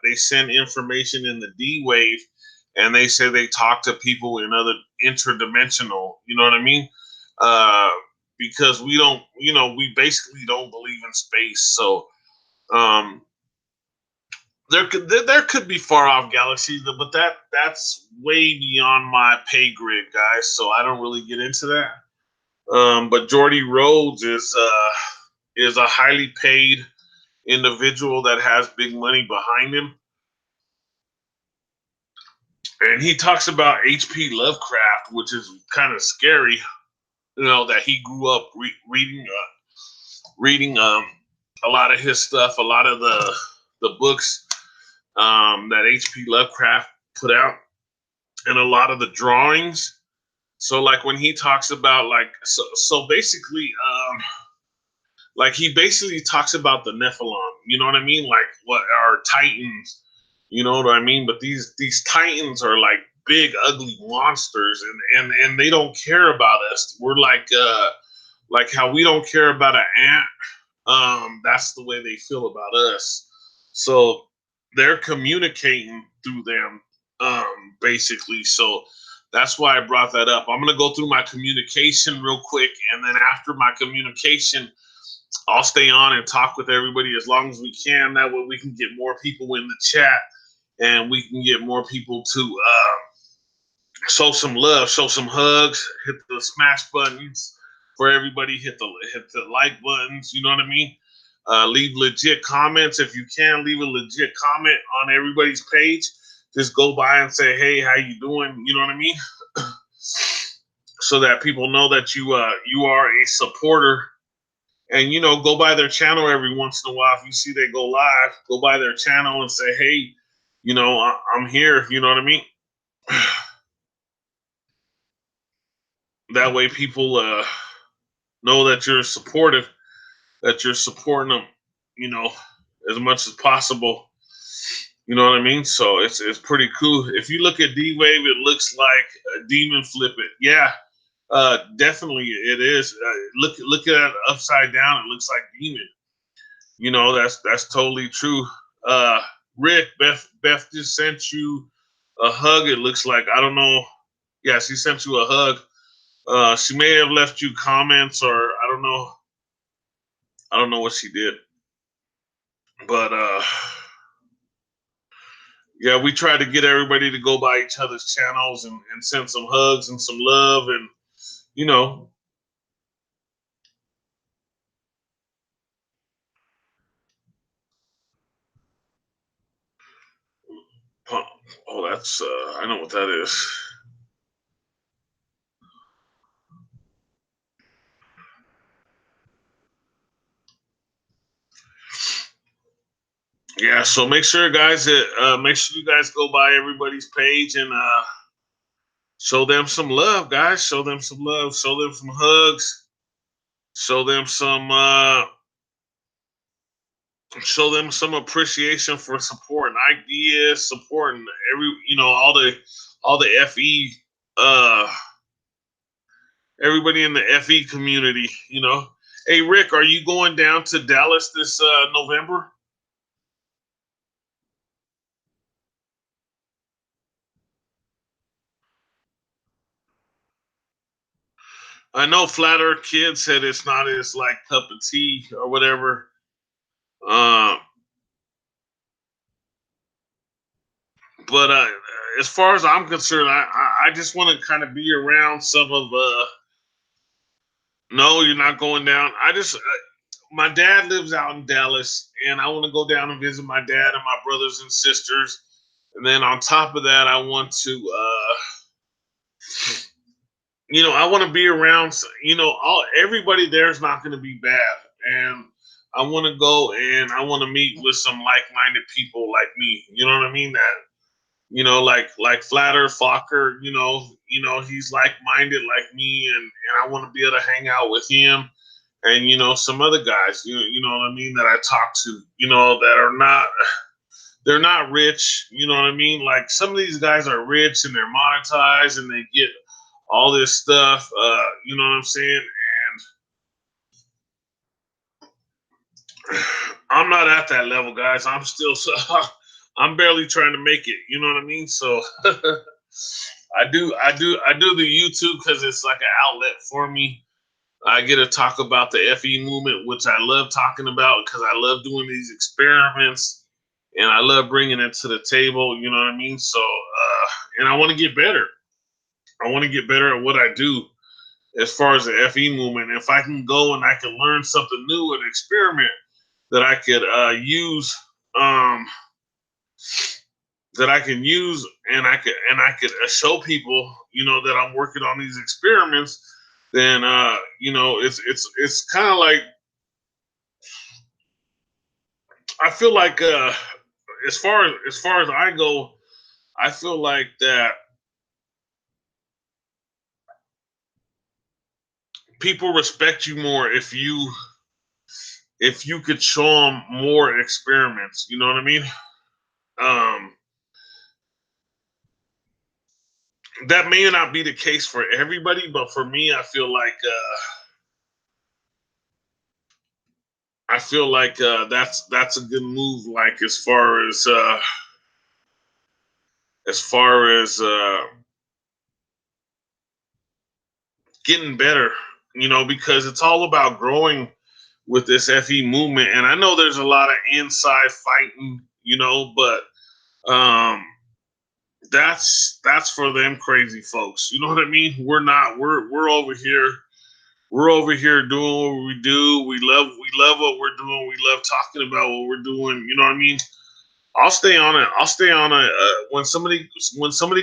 they send information in the D wave, and they say they talk to people in other interdimensional. You know what I mean? Uh, because we don't, we basically don't believe in space, so. Um, there could be far off galaxies, but that's way beyond my pay grade, guys. So I don't really get into that. But Jordy Rhodes is a highly paid individual that has big money behind him, and he talks about H.P. Lovecraft, which is kind of scary. That he grew up reading a lot of his stuff, a lot of the books that H.P. Lovecraft put out, and a lot of the drawings. So like when he talks about so basically like he basically talks about the Nephilim, you know what I mean? Like what are Titans, you know what I mean? But these Titans are like big ugly monsters, and they don't care about us. We're like how we don't care about an ant. That's the way they feel about us. So they're communicating through them, basically. So that's why I brought that up. I'm gonna go through my communication real quick, and then after my communication, I'll stay on and talk with everybody as long as we can. That way we can get more people in the chat, and we can get more people to show some love, show some hugs, hit the smash buttons for everybody, hit the like buttons, you know what I mean? Leave legit comments. If you can, leave a legit comment on everybody's page. Just go by and say, hey, how you doing? You know what I mean? So that people know that you are a supporter And, you know, go by their channel every once in a while. If you see they go live, go by their channel and say, hey, you know, I'm here. You know what I mean? That way people know that you're supportive, that you're supporting them, you know, as much as possible. You know what I mean? So it's pretty cool. If you look at D-Wave, it looks like a demon flip it. Yeah, definitely it is. Look at it upside down. It looks like demon. You know, that's totally true. Rick, Beth just sent you a hug. It looks like, I don't know. Yeah, she sent you a hug. She may have left you comments, or I don't know. I don't know what she did, but yeah, we try to get everybody to go by each other's channels and send some hugs and some love, and you know. Oh, that's I know what that is. Yeah, so make sure guys that make sure you guys go by everybody's page and show them some love, guys. Show them some love. Show them some hugs. Show them some appreciation for supporting Ike Diaz, supporting all the FE everybody in the FE community, you know. Hey Rick, are you going down to Dallas this November? I know Flat Earth Kid said it's not his like cup of tea or whatever. Uh, but as far as I'm concerned, I just want to kind of be around some of. No, you're not going down. I just my dad lives out in Dallas, and I want to go down and visit my dad and my brothers and sisters. And then on top of that, I want to. You know, I want to be around, you know, everybody there is not going to be bad. And I want to go and I want to meet with some like-minded people like me. You know what I mean? That, you know, like Flatter, Fokker, you know, he's like-minded like me, and I want to be able to hang out with him and, you know, some other guys, you know what I mean, that I talk to, you know, that are not, they're not rich, you know what I mean? Like some of these guys are rich and they're monetized and they get all this stuff, you know what I'm saying? And I'm not at that level, guys. I'm still I'm barely trying to make it, you know what I mean? So I do the YouTube because it's like an outlet for me. I get to talk about the FE movement, which I love talking about because I love doing these experiments and I love bringing it to the table, you know what I mean? So, and I want to get better. I want to get better at what I do as far as the FE movement. If I can go and I can learn something new and experiment that I could use, that I can use, and I could show people, you know, that I'm working on these experiments, then you know, it's kind of like I feel like as far as I go, I feel like that people respect you more if you could show them more experiments. You know what I mean? Um, that may not be the case for everybody, but for me, I feel like that's a good move. Like as far as getting better, you know, because it's all about growing with this FE movement. And I know there's a lot of inside fighting, you know, but that's for them crazy folks. You know what I mean? We're not. We're over here. We're over here doing what we do. We love what we're doing. We love talking about what we're doing. You know what I mean? I'll stay on it. I'll stay on it when somebody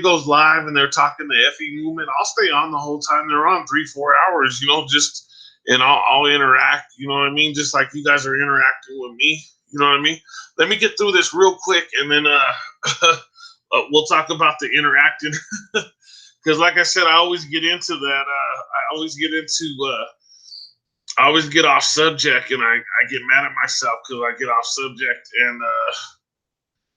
goes live and they're talking the FE movement. I'll stay on the whole time they're on, 3-4 hours. You know, just and I'll interact. You know what I mean? Just like you guys are interacting with me. You know what I mean? Let me get through this real quick, and then we'll talk about the interacting. Because, like I said, I always get into that. I always get off subject, and I get mad at myself because I get off subject, and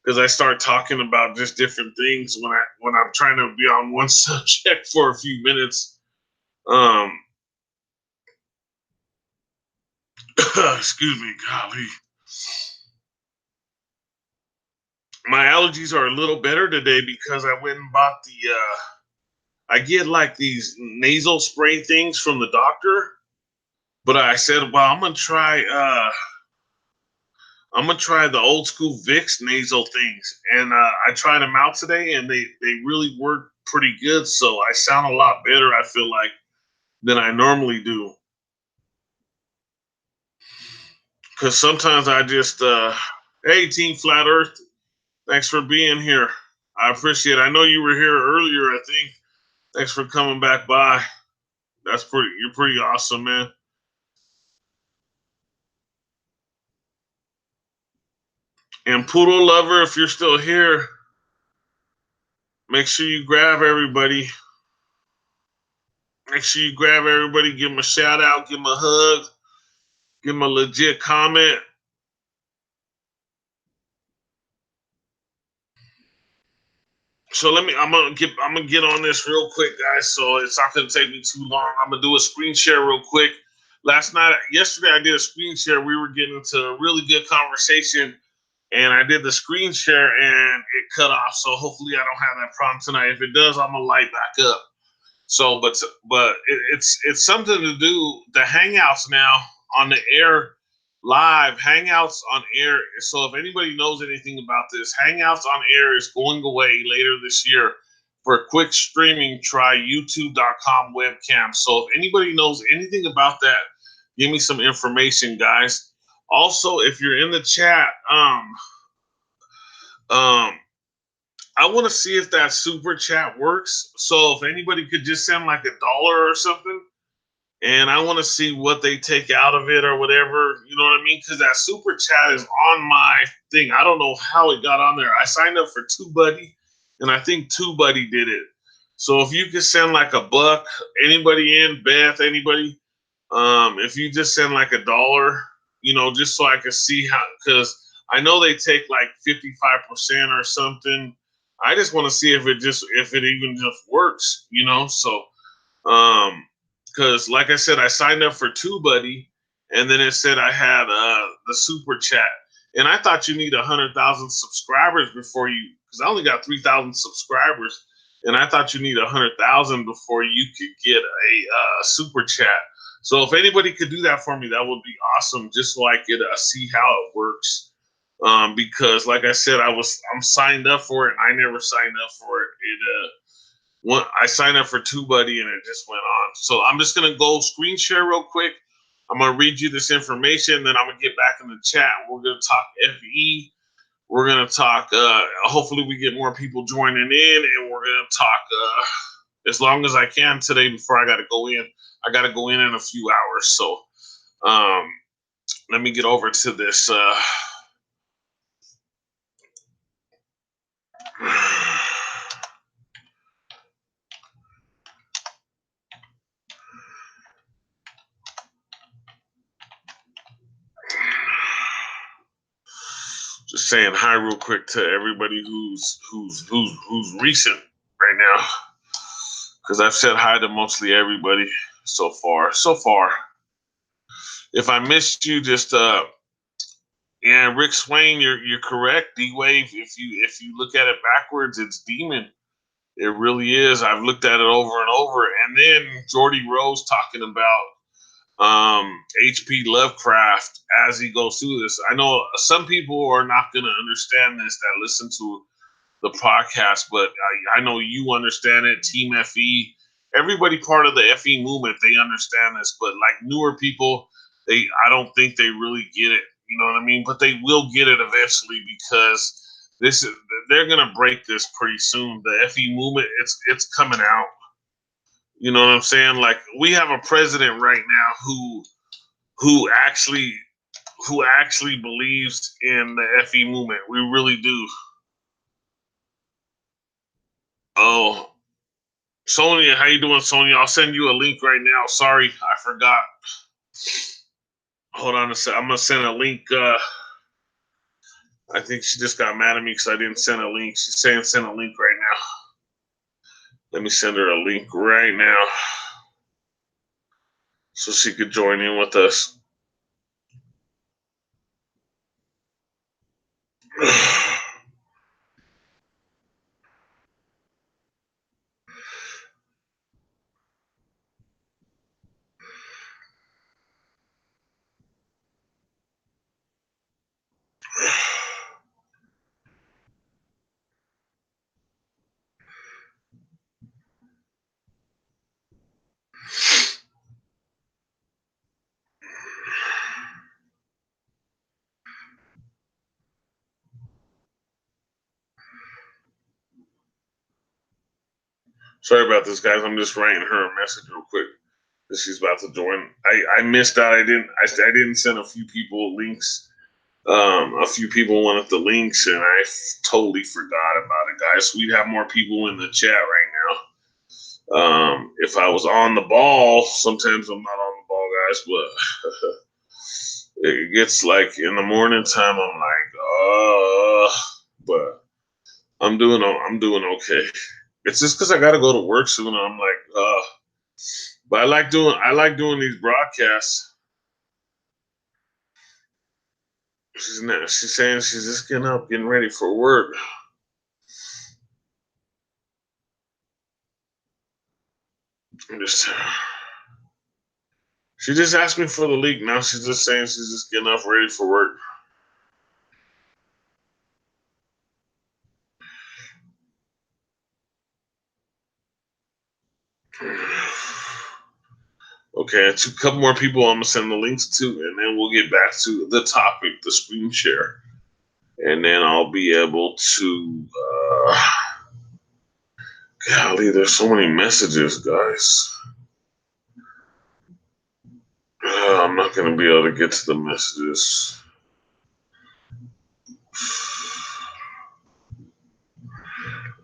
because I start talking about just different things when I'm trying to be on one subject for a few minutes. Excuse me, golly. My allergies are a little better today because I went and bought I get like these nasal spray things from the doctor, but I said, well, I'm gonna try the old school Vicks nasal things, and I tried them out today, and they really work pretty good. So I sound a lot better, I feel like, than I normally do. Because sometimes I just, hey, Team Flat Earth, thanks for being here. I appreciate it. I know you were here earlier, I think. Thanks for coming back by. You're pretty awesome, man. And Poodle Lover, if you're still here, make sure you grab everybody. Make sure you grab everybody, give them a shout out, give them a hug, give them a legit comment. So I'm gonna get on this real quick, guys. So it's not gonna take me too long. I'm gonna do a screen share real quick. Yesterday I did a screen share. We were getting into a really good conversation, and I did the screen share and it cut off. So hopefully I don't have that problem tonight. If it does, I'm gonna light back up. So, but it's something to do. The Hangouts now on the air, live Hangouts on air. So if anybody knows anything about this, Hangouts on air is going away later this year. For quick streaming, try YouTube.com webcam. So if anybody knows anything about that, give me some information, guys. Also, if you're in the chat, I want to see if that super chat works. So if anybody could just send like $1 or something, and I want to see what they take out of it or whatever, you know what I mean? Because that super chat is on my thing. I don't know how it got on there. I signed up for TubeBuddy, and I think TubeBuddy did it. So if you could send like $1, anybody in, Beth, anybody, if you just send like $1, you know, just so I can see how, because I know they take like 55% or something. I just want to see if it even just works, you know. So, because like I said, I signed up for TubeBuddy, and then it said I had the super chat, and I thought you need 100,000 subscribers before you, because I only got 3,000 subscribers, and I thought you need 100,000 before you could get a super chat. So if anybody could do that for me, that would be awesome, just so I could see how it works. Because like I said, I'm signed up for it. I never signed up for it. I signed up for TubeBuddy and it just went on. So I'm just gonna go screen share real quick. I'm gonna read you this information, then I'm gonna get back in the chat. We're gonna talk FE. We're gonna talk. Hopefully, we get more people joining in, and we're gonna talk as long as I can today before I gotta go in. I gotta go in a few hours. So let me get over to this. Just saying hi real quick to everybody who's recent right now, because I've said hi to mostly everybody so far. If I missed you, just yeah, Rick Swain, you're correct. D-Wave, if you look at it backwards, it's Demon. It really is. I've looked at it over and over. And then Jordy Rose talking about H.P. Lovecraft as he goes through this. I know some people are not going to understand this that listen to the podcast, but I know you understand it. Team FE, everybody part of the FE movement, they understand this. But like newer people, I don't think they really get it. You know what I mean? But they will get it eventually, because they're gonna break this pretty soon. The FE movement, it's coming out. You know what I'm saying? Like, we have a president right now who actually believes in the FE movement. We really do. Oh, Sonia, how you doing, Sonia? I'll send you a link right now. Sorry, I forgot. Hold on a sec. I'm gonna send a link. I think she just got mad at me because I didn't send a link. She's saying send a link right now. Let me send her a link right now so she could join in with us. Sorry about this, guys. I'm just writing her a message real quick that she's about to join. I missed out. I didn't send a few people links. A few people wanted the links, and I totally forgot about it, guys. We'd have more people in the chat right now. If I was on the ball, sometimes I'm not on the ball, guys, but it gets like in the morning time, I'm like, but I'm doing okay. It's just because I got to go to work soon. And I'm like, but I like doing these broadcasts. She's saying she's just getting up, getting ready for work. She just asked me for the link. Now she's just saying she's just getting up, ready for work. Okay, a couple more people I'm gonna send the links to, and then we'll get back to the topic, the screen share, and then I'll be able to. Golly, there's so many messages, guys. I'm not gonna be able to get to the messages.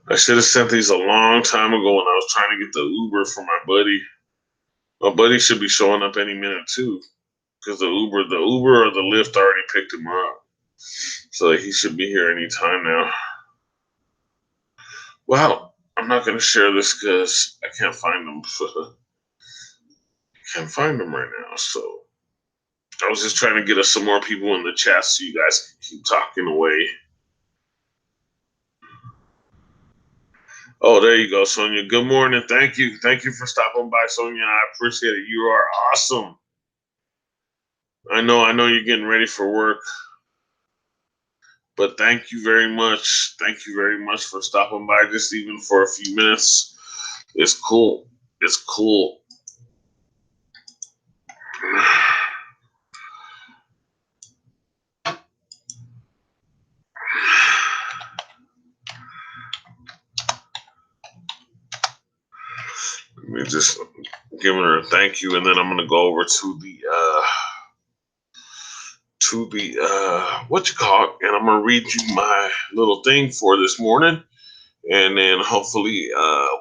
I should have sent these a long time ago when I was trying to get the Uber for my buddy. My buddy should be showing up any minute too, because the Uber or the Lyft already picked him up, so he should be here any time now. Well, I'm not going to share this because I can't find them. Can't find them right now. So I was just trying to get us some more people in the chat so you guys can keep talking away. Oh, there you go, Sonia. Good morning. Thank you. Thank you for stopping by, Sonia. I appreciate it. You are awesome. I know you're getting ready for work. But thank you very much. Thank you very much for stopping by just even for a few minutes. It's cool. It's cool. Let me just give her a thank you, and then I'm gonna go over to the what you call it, and I'm gonna read you my little thing for this morning, and then hopefully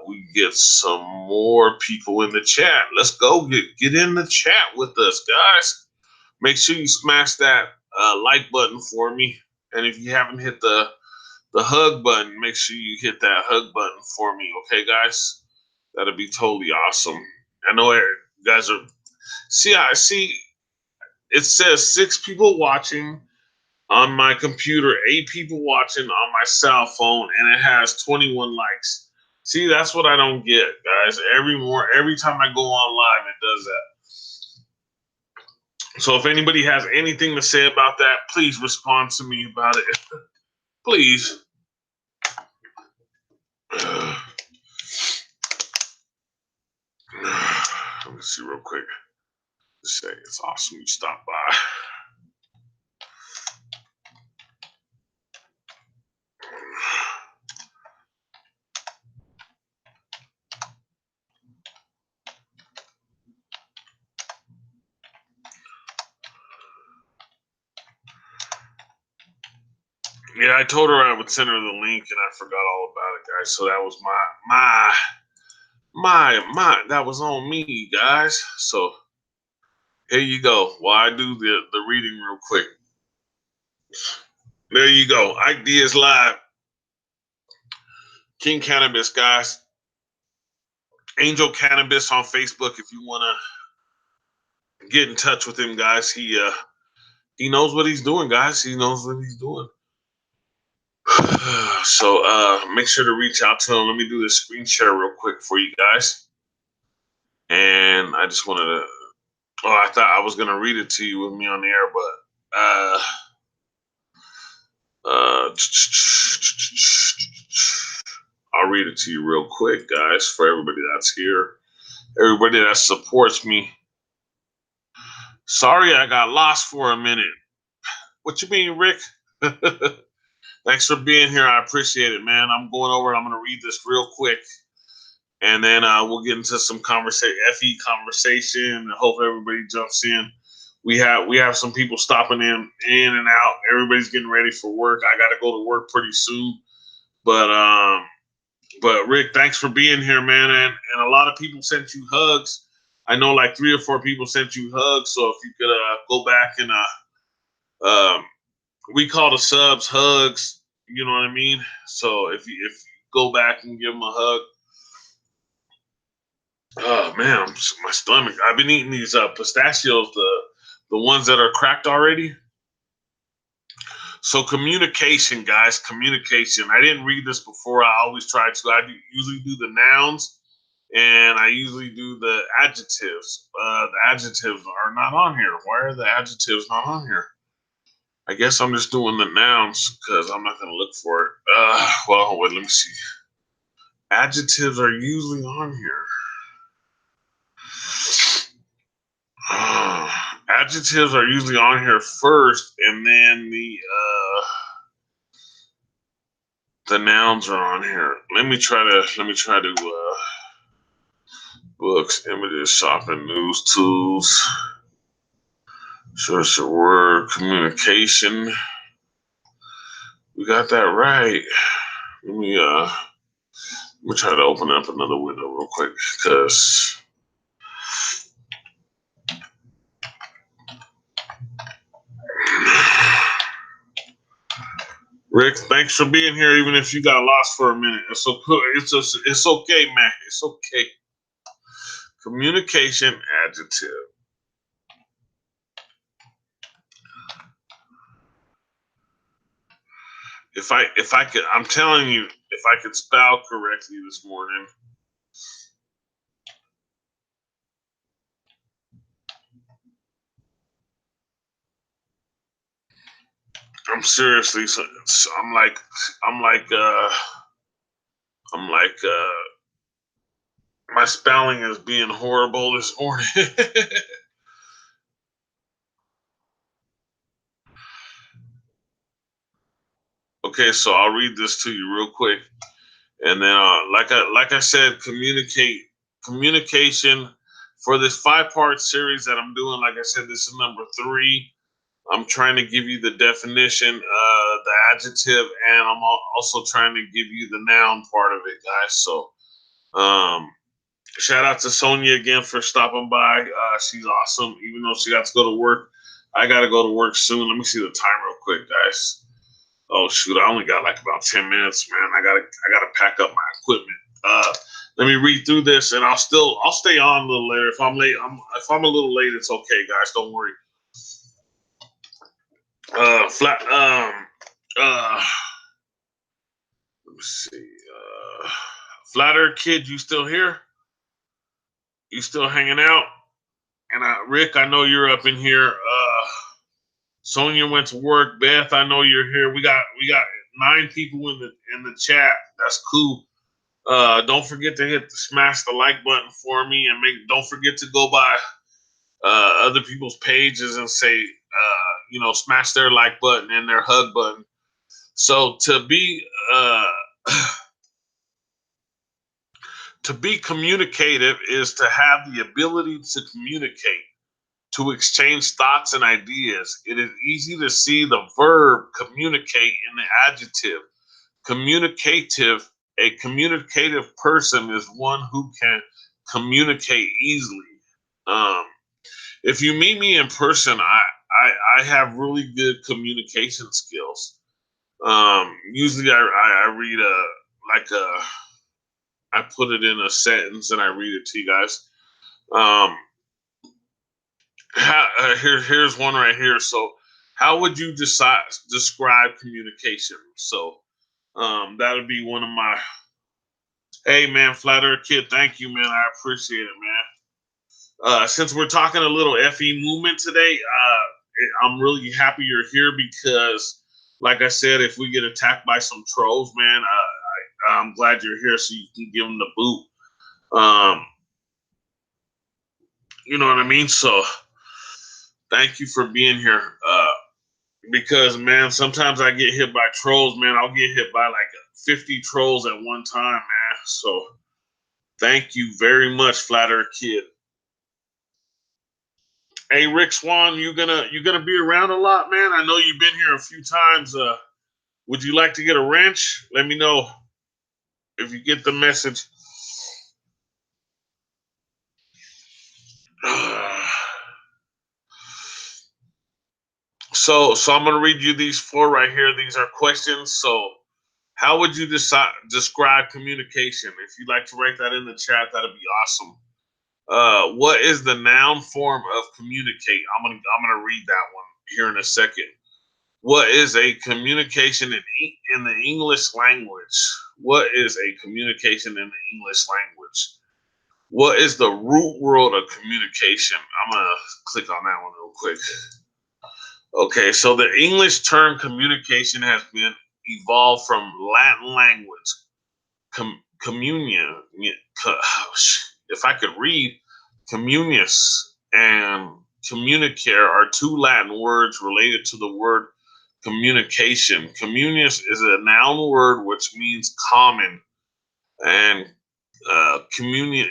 we get some more people in the chat. Let's go get in the chat with us, guys. Make sure you smash that like button for me, and if you haven't hit the hug button, make sure you hit that hug button for me, okay, guys? That'd be totally awesome. I know you guys are. I see. It says 6 people watching on my computer, 8 people watching on my cell phone, and it has 21 likes. See, that's what I don't get, guys. Every time I go on live, it does that. So if anybody has anything to say about that, please respond to me about it. Please. Let me see real quick. Just say it's awesome you stopped by. Yeah, I told her I would send her the link, and I forgot all about it, guys. So that was that was on me, guys. So here you go. While I do the reading real quick. There you go. Ike Diaz live. King Cannabis, guys. Angel Cannabis on Facebook if you want to get in touch with him, guys. He knows what he's doing, guys. He knows what he's doing. So make sure to reach out to him. Let me do this screen share real quick for you guys. And I just wanted to, I thought I was gonna read it to you with me on the air, but I'll read it to you real quick, guys, for everybody that's here, everybody that supports me. Sorry I got lost for a minute. What you mean, Rick? Thanks for being here. I appreciate it, man. I'm going over it. I'm going to read this real quick, and then we'll get into some FE conversation. I hope everybody jumps in. We have some people stopping in and out. Everybody's getting ready for work. I got to go to work pretty soon. But Rick, thanks for being here, man. And a lot of people sent you hugs. I know like 3 or 4 people sent you hugs. So if you could go back and we call the subs hugs, you know what I mean? So if you go back and give them a hug. Oh man, my stomach. I've been eating these pistachios, the ones that are cracked already. So communication, guys, communication. I didn't read this before. I always try to. Usually do the nouns, and I usually do the adjectives. The adjectives are not on here. Why are the adjectives not on here? I guess I'm just doing the nouns because I'm not going to look for it. Well, wait, let me see. Adjectives are usually on here. Adjectives are usually on here first, and then the nouns are on here. Let me try to books, images, shopping, news, tools, search the word, communication. We got that right. Let me try to open up another window real quick because Rick, thanks for being here. Even if you got lost for a minute, it's okay. It's okay, man. It's okay. Communication adjective. If I could, I'm telling you, if I could spell correctly this morning. I'm seriously, so I'm like, my spelling is being horrible this morning. Okay, so I'll read this to you real quick, and then like I said, communication for this 5-part series that I'm doing. Like I said, this is number 3. I'm trying to give you the definition, the adjective, and I'm also trying to give you the noun part of it, guys. So, shout out to Sonia again for stopping by. She's awesome, even though she got to go to work. I got to go to work soon. Let me see the time real quick, guys. Oh shoot, I only got like about 10 minutes, man. I gotta pack up my equipment. Let me read through this, and I'll stay on a little later. If I'm late, if I'm a little late, it's okay, guys. Don't worry. Let me see. Flatter Kid, you still here? You still hanging out? And Rick, I know you're up in here. Sonia went to work. Beth, I know you're here. We got 9 people in the chat. That's cool. Don't forget to smash the like button for me, and don't forget to go by other people's pages and say, smash their like button and their hug button. So to be communicative is to have the ability to communicate. to exchange thoughts and ideas. It is easy to see the verb communicate in the adjective. Communicative, a communicative person is one who can communicate easily. If you meet me in person, I have really good communication skills. Usually I read I put it in a sentence and I read it to you guys. Here's one right here. So how would you describe communication? So that would be one of my, hey man, Flat Earth Kid, thank you, man. I appreciate it, man. Since we're talking a little FE movement today, I'm really happy you're here because, like I said, if we get attacked by some trolls, man, I'm glad you're here so you can give them the boot. You know what I mean? So thank you for being here. Because, man, sometimes I get hit by trolls, man. I'll get hit by like 50 trolls at one time, man. So thank you very much, Flat Earth Kid. Hey, Rick Swan, you gonna be around a lot, man? I know you've been here a few times. Would you like to get a wrench? Let me know if you get the message. So I'm gonna read you these 4 right here. These are questions. So how would you describe communication? If you'd like to write that in the chat, that'd be awesome. What is the noun form of communicate? I'm gonna read that one here in a second. What is a communication in the English language? What is a communication in the English language? What is the root word of communication? I'm gonna click on that one real quick. Okay, so the English term communication has been evolved from Latin language communion. If I could read, communius and communicare are 2 Latin words related to the word communication. Communius is a noun word which means common, and communality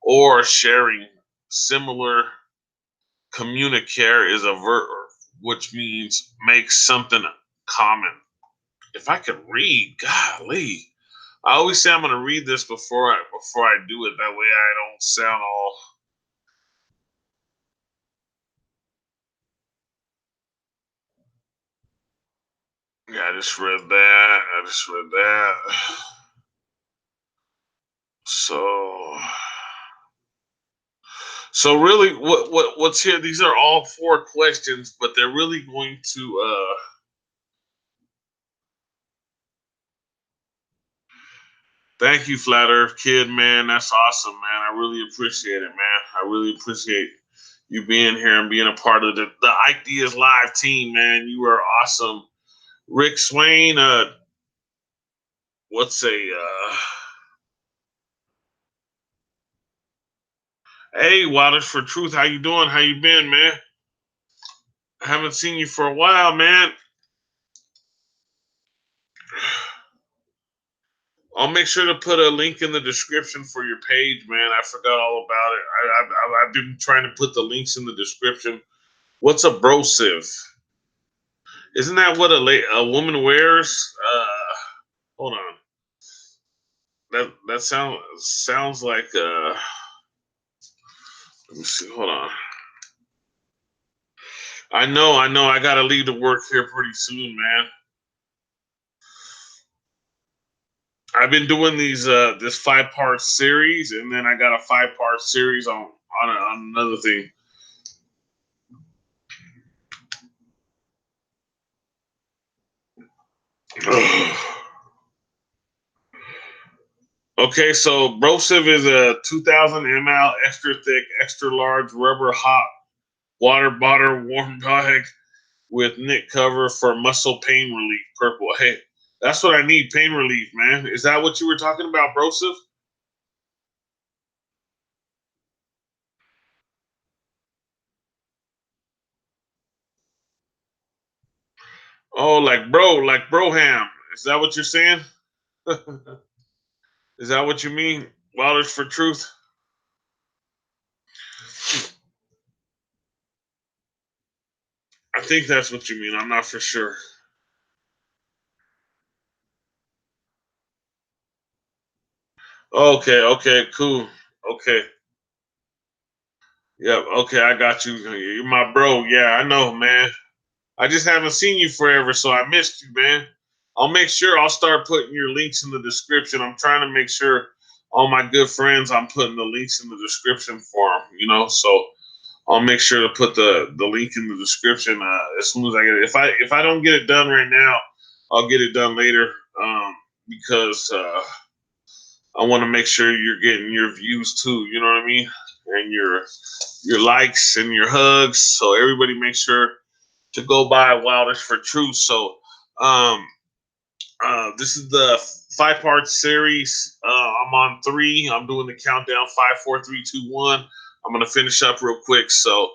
or sharing. Similar, communicare is a verb which means make something common. If I could read, golly. I always say I'm going to read this before I do it. That way I don't sound all. Yeah, I just read that. So really, what's here? These are all 4 questions, but they're really going to. Thank you, Flat Earth Kid, man. That's awesome, man. I really appreciate it, man. I really appreciate you being here and being a part of the Ike Diaz live team, man. You are awesome. Rick Swain, hey, Waters for Truth, how you doing? How you been, man? I haven't seen you for a while, man. I'll make sure to put a link in the description for your page, man. I forgot all about it. I've been trying to put the links in the description. What's a brosive? Isn't that what a woman wears? Hold on. That sounds like let me see. Hold on. I know. I gotta leave to work here pretty soon, man. I've been doing these this 5-part series, and then I got a 5-part series on another thing. Okay, so Brosive is a 2,000 ml extra thick, extra large rubber hot water bottle warm bag with knit cover for muscle pain relief. Purple. Hey, that's what I need, pain relief, man. Is that what you were talking about, Brosive? Oh, like Broham. Is that what you're saying? Is that what you mean? Waters for Truth? I think that's what you mean. I'm not for sure. Okay, okay, cool. Okay. Yep, okay, I got you. You're my bro. Yeah, I know, man. I just haven't seen you forever, so I missed you, man. I'll make sure I'll start putting your links in the description. I'm trying to make sure all my good friends, I'm putting the links in the description for them, you know, so I'll make sure to put the link in the description as soon as I get it. If I don't get it done right now, I'll get it done later because I want to make sure you're getting your views too. You know what I mean? And your likes and your hugs. So everybody make sure to go by Wildish for Truth. So um, this is the 5-part series. I'm on 3. I'm doing the countdown 5, 4, 3, 2, 1. I'm gonna finish up real quick. So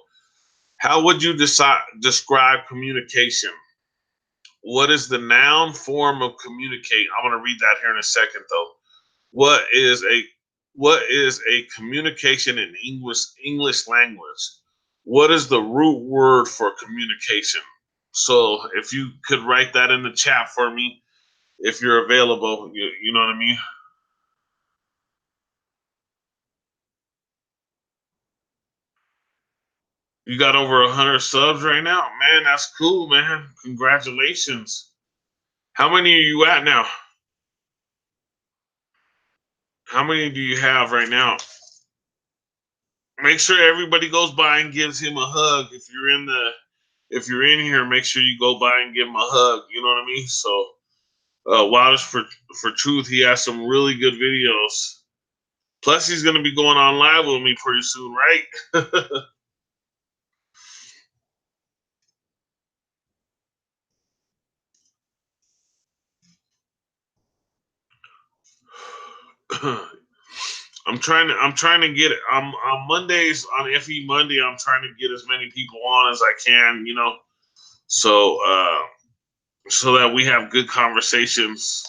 how would you describe communication? What is the noun form of communicate? I'm going to read that here in a second, though. What is a communication in English language? What is the root word for communication? So if you could write that in the chat for me, if you're available, you know what I mean? You got over 100 subs right now, man. That's cool, man. Congratulations. How many are you at now? How many do you have right now? Make sure everybody goes by and gives him a hug. If you're in here, make sure you go by and give him a hug. You know what I mean? So Wildish for Truth, he has some really good videos. Plus, he's gonna be going on live with me pretty soon, right? I'm trying to get it. I'm on Mondays on FE Monday. I'm trying to get as many people on as I can. You know, so so that we have good conversations.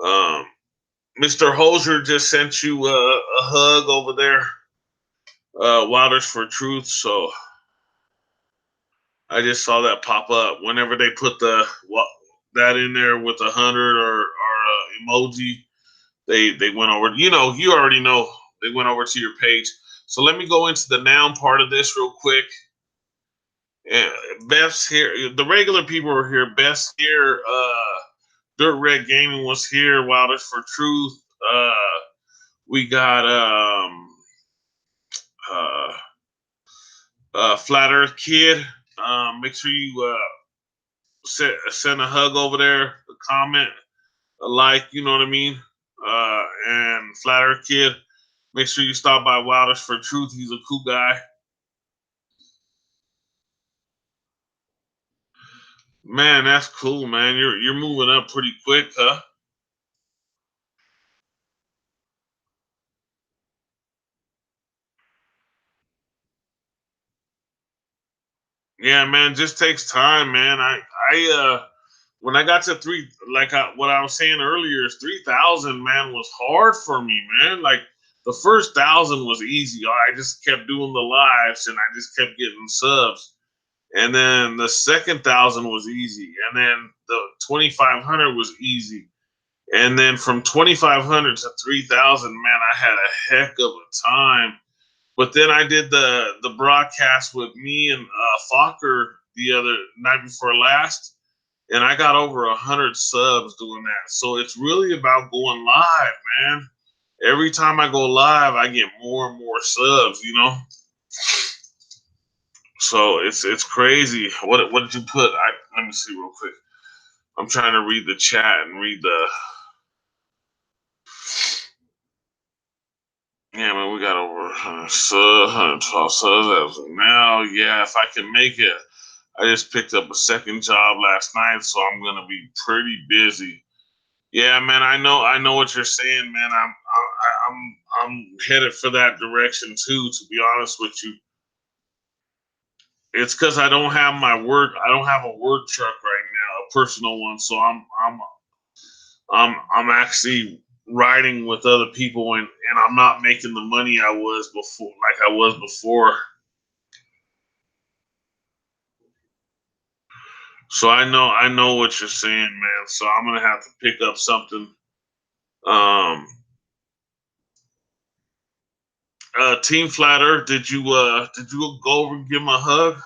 Um, Mr. Hoser just sent you a hug over there, Wildish for Truth. So I just saw that pop up. Whenever they put that in there with 100 or emoji, they went over. You know, you already know they went over to your page. So let me go into the noun part of this real quick. And Beth's here. The regular people are here. Beth's here. Dirt Red Gaming was here. Wildish for Truth. We got uh, Flat Earth Kid. Make sure you send a hug over there, a comment, a like, you know what I mean? And Flat Earth Kid, make sure you stop by Wildish for Truth. He's a cool guy. Man, that's cool, man. You're moving up pretty quick, huh? Yeah, man, just takes time, man. I when I got to what I was saying earlier, is 3,000, man, was hard for me, man. Like the first 1,000 was easy. I just kept doing the lives and I just kept getting subs. And then the second 1,000 was easy. And then the 2,500 was easy. And then from 2,500 to 3,000, man, I had a heck of a time. But then I did the broadcast with me and FOCKER the other night before last, and I got over 100 subs doing that. So it's really about going live, man. Every time I go live, I get more and more subs, you know. So it's crazy. What did you put? Let me see real quick. I'm trying to read the chat and read the. Yeah, man, we got over 112 subs as of now. Yeah, if I can make it. I just picked up a second job last night, so I'm gonna be pretty busy. Yeah, man, I know what you're saying, man. I'm headed for that direction too. To be honest with you, it's because I don't have I don't have a work truck right now, a personal one. So I'm actually riding with other people, and I'm not making the money I was before, like I was before. So I know what you're saying, man. So I'm gonna have to pick up something. Um, Team Flatter, did you go over and give him a hug?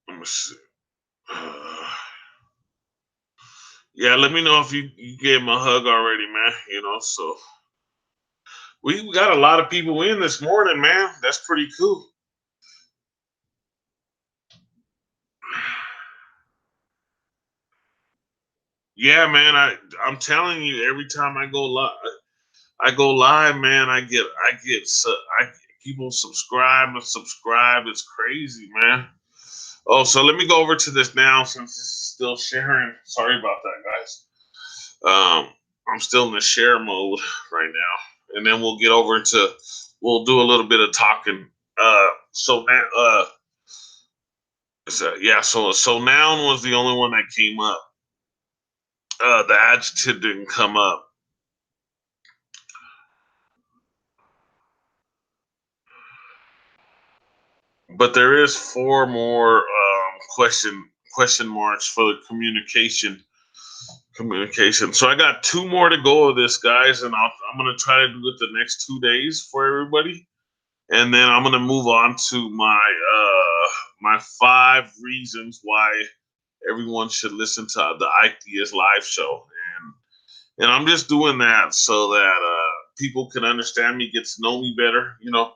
Let me see. Yeah, let me know if you gave him a hug already, man. You know, so we got a lot of people in this morning, man. That's pretty cool. Yeah, man. I'm telling you, every time I go live, man. I people subscribe and subscribe. It's crazy, man. Oh, so let me go over to this now since this is still sharing. Sorry about that, guys. I'm still in the share mode right now, and then we'll get over into we'll do a little bit of talking. So now, so noun was the only one that came up. The adjective didn't come up. But there is four more question marks for the communication. So I got two more to go of this, guys, and I'm gonna try to do it the next 2 days for everybody, and then I'm gonna move on to my 5 reasons why everyone should listen to the Ike Diaz live show, and I'm just doing that so that people can understand me, get to know me better, you know.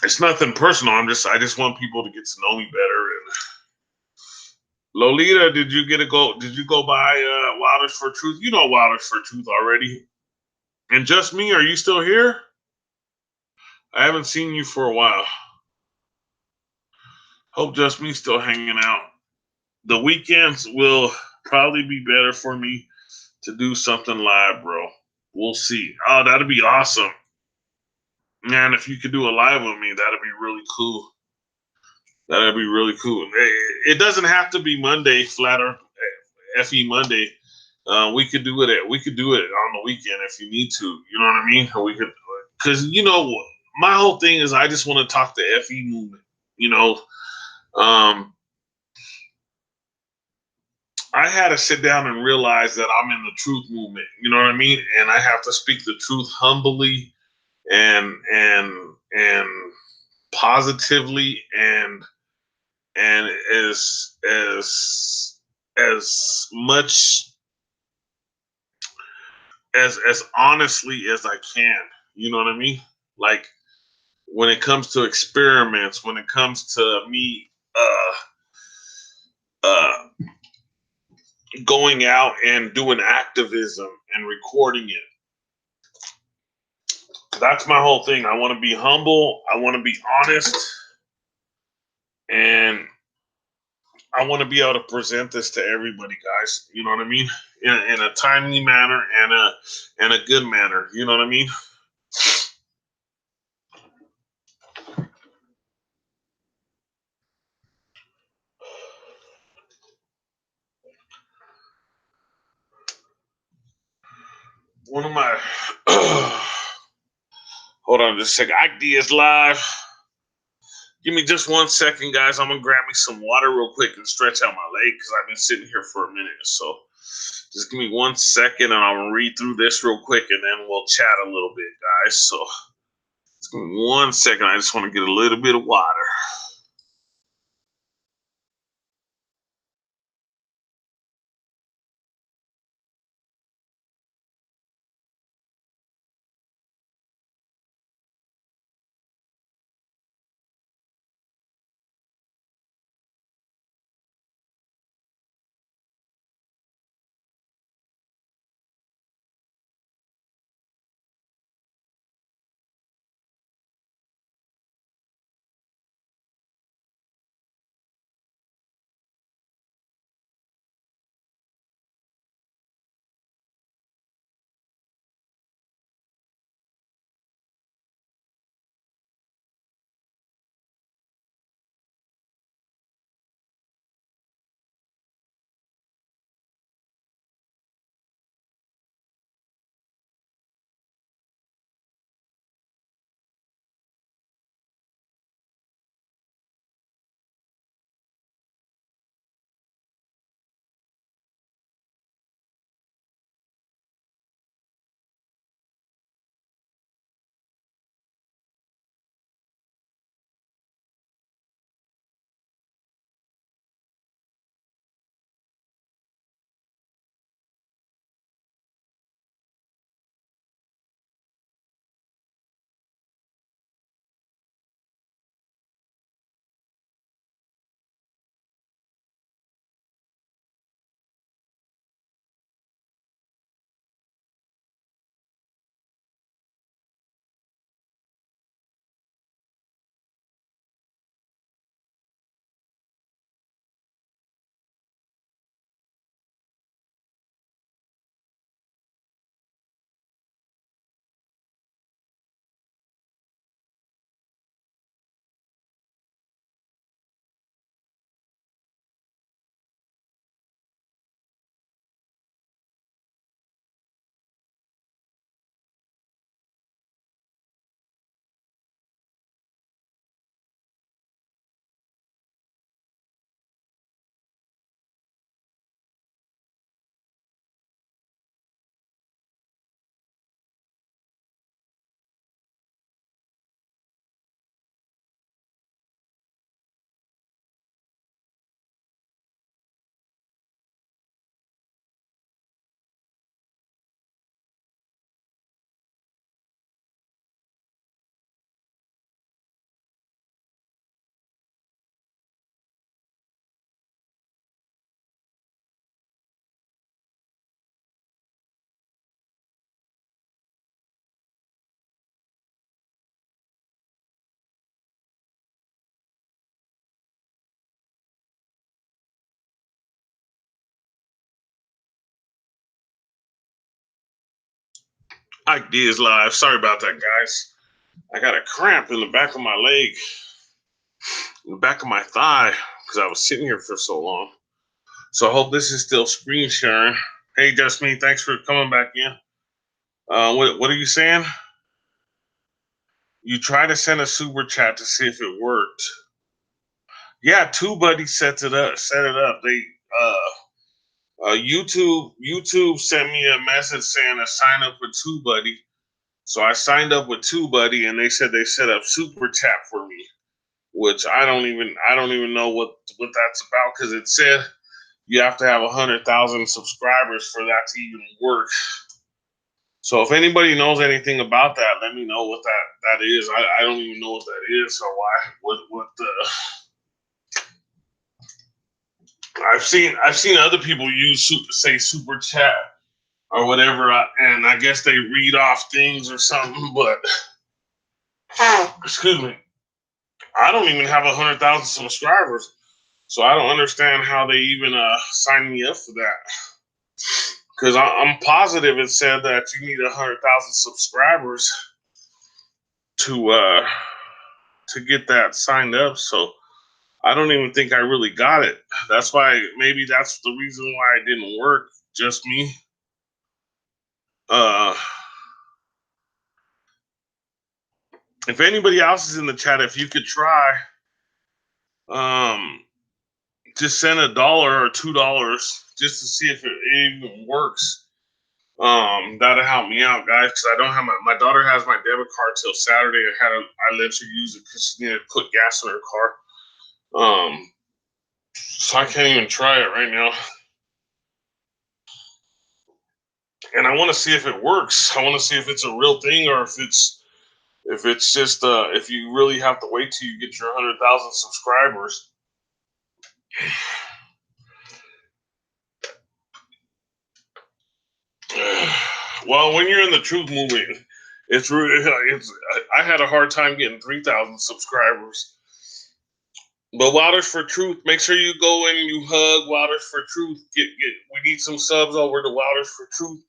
It's nothing personal. I just want people to get to know me better. And Lolita, did you go by Wilders for Truth? You know Wilders for Truth already. And Just Me, are you still here? I haven't seen you for a while. Hope Just Me still hanging out. The weekends will probably be better for me to do something live, bro. We'll see. Oh, that'd be awesome. Man, if you could do a live with me, that'd be really cool. That'd be really cool. It doesn't have to be Monday, Flatter, FE Monday. We could do it on the weekend if you need to. You know what I mean? Or we could, because you know, my whole thing is I just want to talk the FE movement. You know, um, I had to sit down and realize that I'm in the truth movement. You know what I mean? And I have to speak the truth humbly and positively and as much as honestly as I can. You know what I mean? Like when it comes to experiments, when it comes to me uh, going out and doing activism and recording it. That's my whole thing. I want to be humble. I want to be honest, and I want to be able to present this to everybody, guys. You know what I mean? In a timely manner and a good manner. You know what I mean? One of my hold on just a second. Ike Diaz live. Give me just 1 second, guys. I'm gonna grab me some water real quick and stretch out my leg because I've been sitting here for a minute. So just give me 1 second and I'll read through this real quick and then we'll chat a little bit, guys. So just give me 1 second. I just want to get a little bit of water. Ike Diaz live. Sorry about that, guys. I got a cramp in the back of my leg, in the back of my thigh, because I was sitting here for so long. So I hope this is still screen sharing. Hey, Jasmine, thanks for coming back in. What are you saying? You try to send a super chat to see if it worked. Yeah, TubeBuddy set it up. They YouTube sent me a message saying to sign up with TubeBuddy. So I signed up with TubeBuddy, and they said they set up super chat for me, which I don't even know what that's about, because it said you have to have 100,000 subscribers for that to even work. So if anybody knows anything about that, let me know what that is. I don't even know what that is, or what the. I've seen other people use say super chat or whatever, and I guess they read off things or something. But excuse me, I don't even have 100,000 subscribers, so I don't understand how they even signed me up for that. Because I'm positive it said that you need 100,000 subscribers to get that signed up. So I don't even think I really got it. That's why, maybe that's the reason why it didn't work. Just me. If anybody else is in the chat, if you could try, just send $1 or $2 just to see if it even works. That'll help me out, guys, because I don't have my daughter has my debit card till Saturday. I let her use it because she needed to put gas in her car. So I can't even try it right now. And I want to see if it works. I want to see if it's a real thing, or if it's just if you really have to wait till you get your 100,000 subscribers. Well, when you're in the truth movement, I had a hard time getting 3,000 subscribers. But Wilders for Truth, make sure you go and you hug Wilders for Truth. We need some subs over to Wilders for Truth.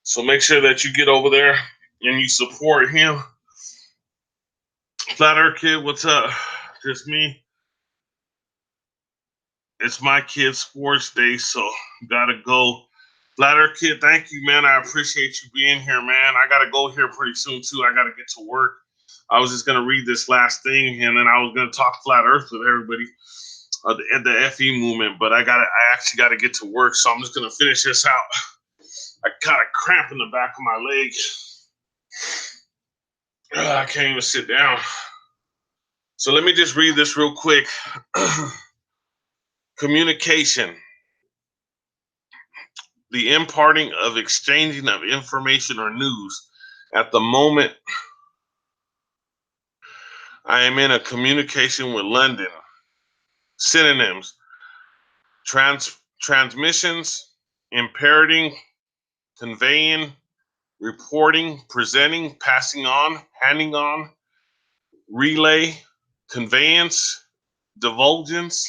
So make sure that you get over there and you support him. Flat Earth Kid, what's up? Just me. It's my kid's sports day, so gotta go. Flat Earth Kid, thank you, man. I appreciate you being here, man. I gotta go here pretty soon too. I gotta get to work. I was just gonna read this last thing, and then I was gonna talk Flat Earth with everybody at the FE movement, but I actually gotta get to work, so I'm just gonna finish this out. I got a cramp in the back of my leg. I can't even sit down. So let me just read this real quick. Communication. The imparting of exchanging of information or news. At the moment, I am in a communication with London. Synonyms: transmissions, imparting, conveying, reporting, presenting, passing on, handing on, relay, conveyance, divulgence,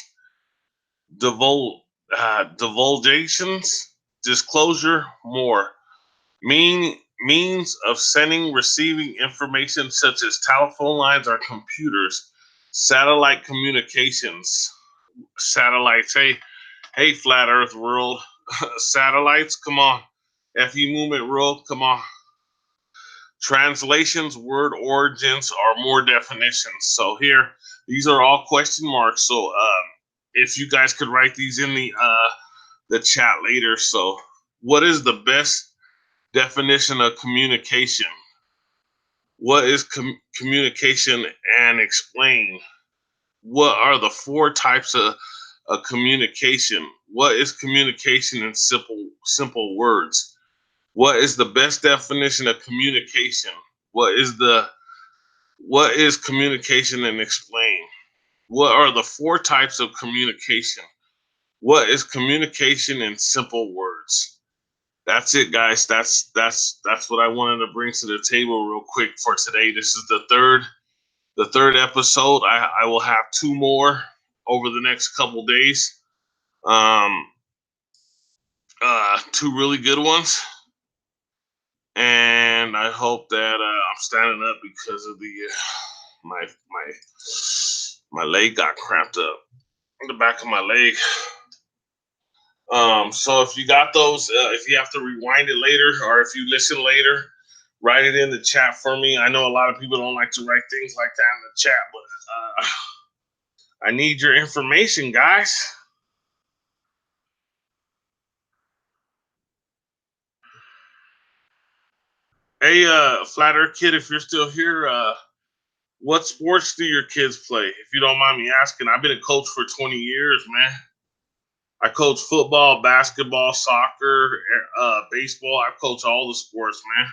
divulgations, disclosure, more. Means of sending, receiving information such as telephone lines or computers, satellite communications, satellites. Hey, flat Earth world, satellites, come on. FE movement world, come on. Translations, word origins, or more definitions. So here, these are all question marks. So if you guys could write these in the chat later. So what is the best definition of communication? What is communication, and explain? What are the 4 types of communication? What is communication in simple words? What is the best definition of communication? What is communication, and explain? What are the 4 types of communication? What is communication in simple words? That's it, guys. That's what I wanted to bring to the table real quick for today. This is the third episode. I will have 2 more over the next couple days. 2 really good ones. and I hope that I'm standing up because of the my leg got cramped up in the back of my leg. So if you got those, if you have to rewind it later, or if you listen later, write it in the chat for me. I know a lot of people don't like to write things like that in the chat, but I need your information, guys. Hey, Flat Earth Kid, if you're still here, what sports do your kids play? If you don't mind me asking, I've been a coach for 20 years, man. I coach football, basketball, soccer, baseball. I coach all the sports, man.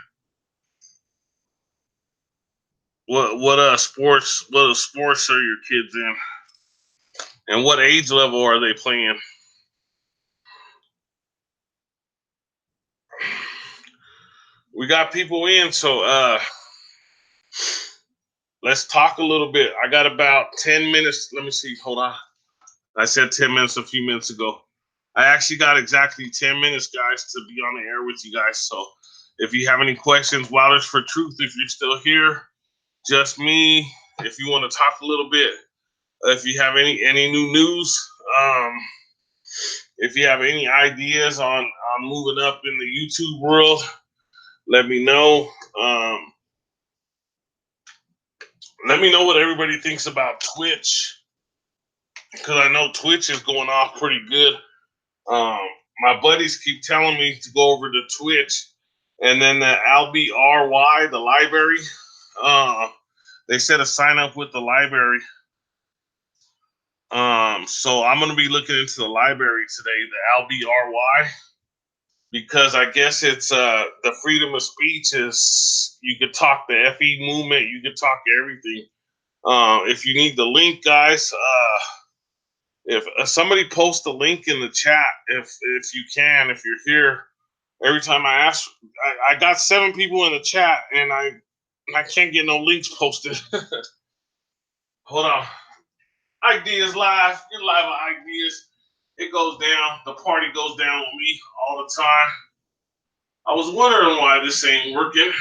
What sports are your kids in? And what age level are they playing? We got people in, so let's talk a little bit. I got about 10 minutes. Let me see. Hold on. I said 10 minutes a few minutes ago. I actually got exactly 10 minutes, guys, to be on the air with you guys. So if you have any questions, Wilders for Truth, if you're still here, just me. If you want to talk a little bit, if you have any new news, if you have any ideas on moving up in the YouTube world, let me know. Let me know what everybody thinks about Twitch, because I know Twitch is going off pretty good. My buddies keep telling me to go over to Twitch, and then the LBRY, the library, they said to sign up with the library. So I'm gonna be looking into the library today, the LBRY, because I guess it's the freedom of speech is you could talk the FE movement, you could talk everything. If you need the link, guys, if somebody post the link in the chat, if you can, if you're here. Every time I ask, I got 7 people in the chat, and I can't get no links posted. Hold on. Ike Diaz live. You're live on Ike Diaz. It goes down. The party goes down with me all the time. I was wondering why this ain't working.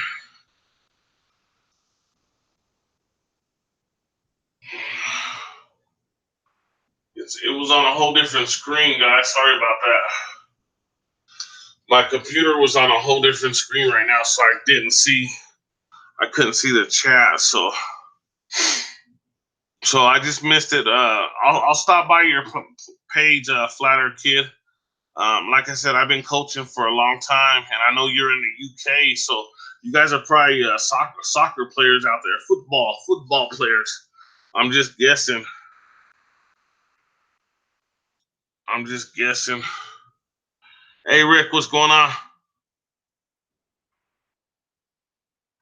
It was on a whole different screen, guys. Sorry about that. My computer was on a whole different screen right now, so I couldn't see the chat, so I just missed it. I'll stop by your page, Flat Earth Kid. Like I said, I've been coaching for a long time, and I know you're in the UK, so you guys are probably soccer players out there, football players. I'm just guessing. Hey, Rick, what's going on?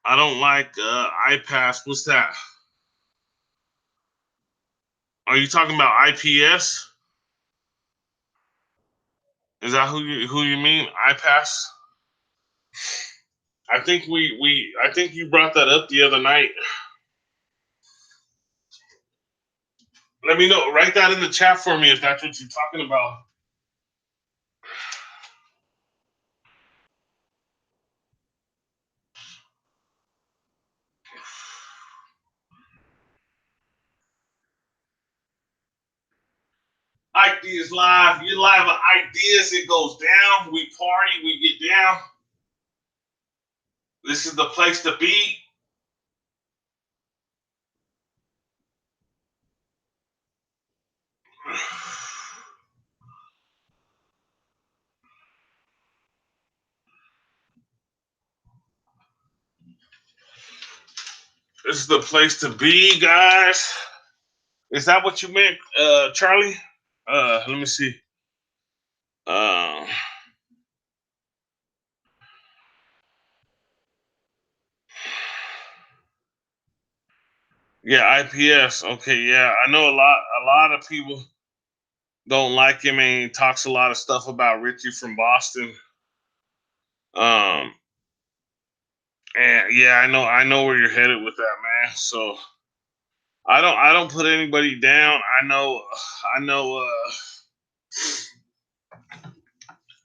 I don't like iPass. What's that? Are you talking about IPS? Is that who you mean? iPass? I think I think you brought that up the other night. Let me know. Write that in the chat for me if that's what you're talking about. Ike Diaz live. You're live on Ike Diaz. It goes down. We party. We get down. This is the place to be. This is the place to be, guys. Is that what you meant, Charlie? Let me see. Yeah, IPS. Okay, yeah. I know a lot of people don't like him, and he talks a lot of stuff about Richie from Boston. And yeah, I know where you're headed with that, man. So I don't put anybody down. I know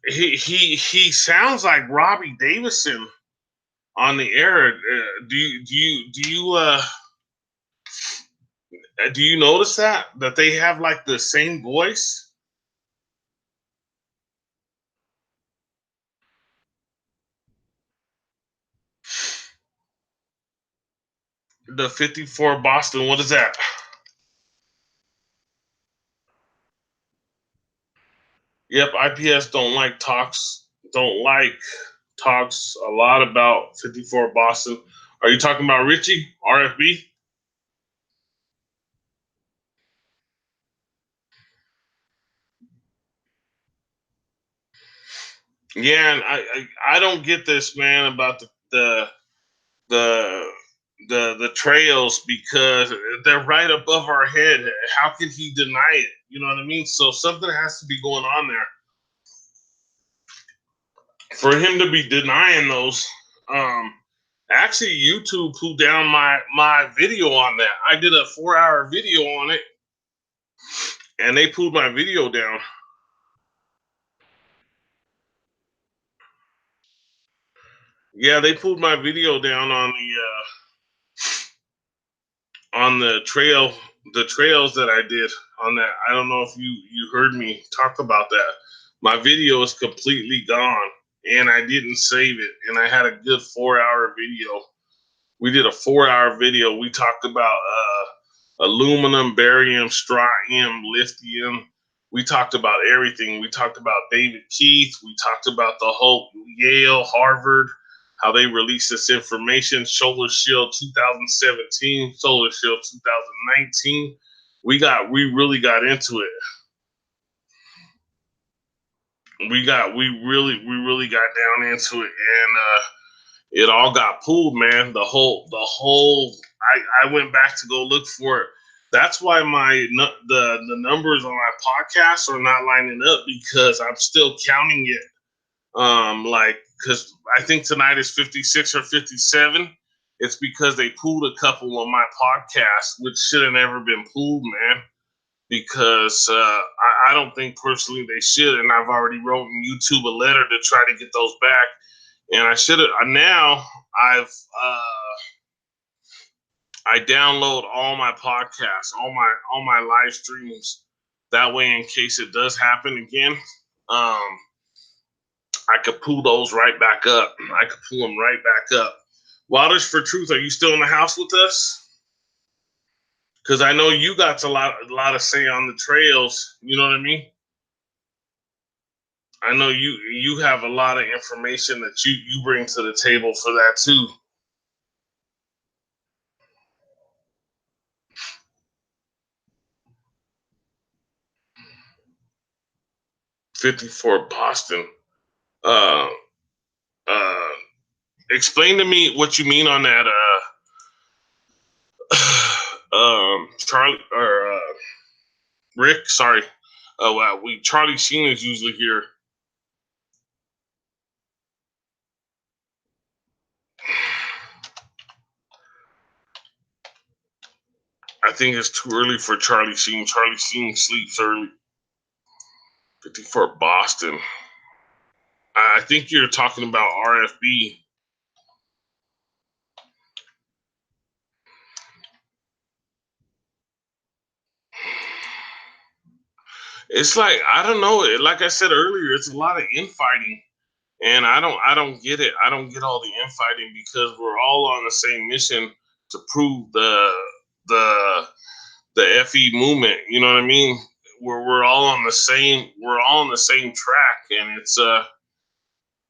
he sounds like Robbie Davidson. on the air. Do you notice that they have like the same voice? The 54 Boston. What is that? Yep, IPS don't like talks. Don't like talks a lot about 54 Boston. Are you talking about Richie RFB? Yeah, and I don't get this, man, about the the trails, because they're right above our head. How can he deny it? You know what I mean? So something has to be going on there for him to be denying those. Um, Actually, YouTube pulled down my video on that. I did a 4-hour video on it, and they pulled my video down. Yeah, they pulled my video down on the trails that I did on that. I don't know if you heard me talk about that. My video is completely gone, and I didn't save it, and I had a good 4-hour video. We did a 4-hour video. We talked about aluminum, barium, strontium, lithium. We talked about everything. We talked about David Keith. We talked about the whole Yale, Harvard, how they released this information. Solar Shield 2017, Solar Shield 2019. We really got into it. We really got down into it, and it all got pulled, man. The whole. I went back to go look for it. That's why the numbers on my podcast are not lining up, because I'm still counting it. Because I think tonight is 56 or 57. It's because they pulled a couple on my podcast, which should have never been pulled, man. Because I don't think personally they should, and I've already written YouTube a letter to try to get those back. And I should have. Now I've I download all my podcasts, all my live streams. That way, in case it does happen again, I could pull those right back up. I could pull them right back up. Waters for Truth, are you still in the house with us? Because I know you got a lot of say on the trails. You know what I mean? I know you have a lot of information that you bring to the table for that too. 54 Boston. Uh, uh, Explain to me what you mean on that. Charlie or Rick. Sorry. Wow. Charlie Sheen is usually here. I think it's too early for Charlie Sheen. Charlie Sheen sleeps early. 54 Boston. I think you're talking about RFB. It's like, I don't know. Like I said earlier, it's a lot of infighting, and I don't get it. I don't get all the infighting, because we're all on the same mission to prove the FE movement. You know what I mean? We're all on the same track, and it's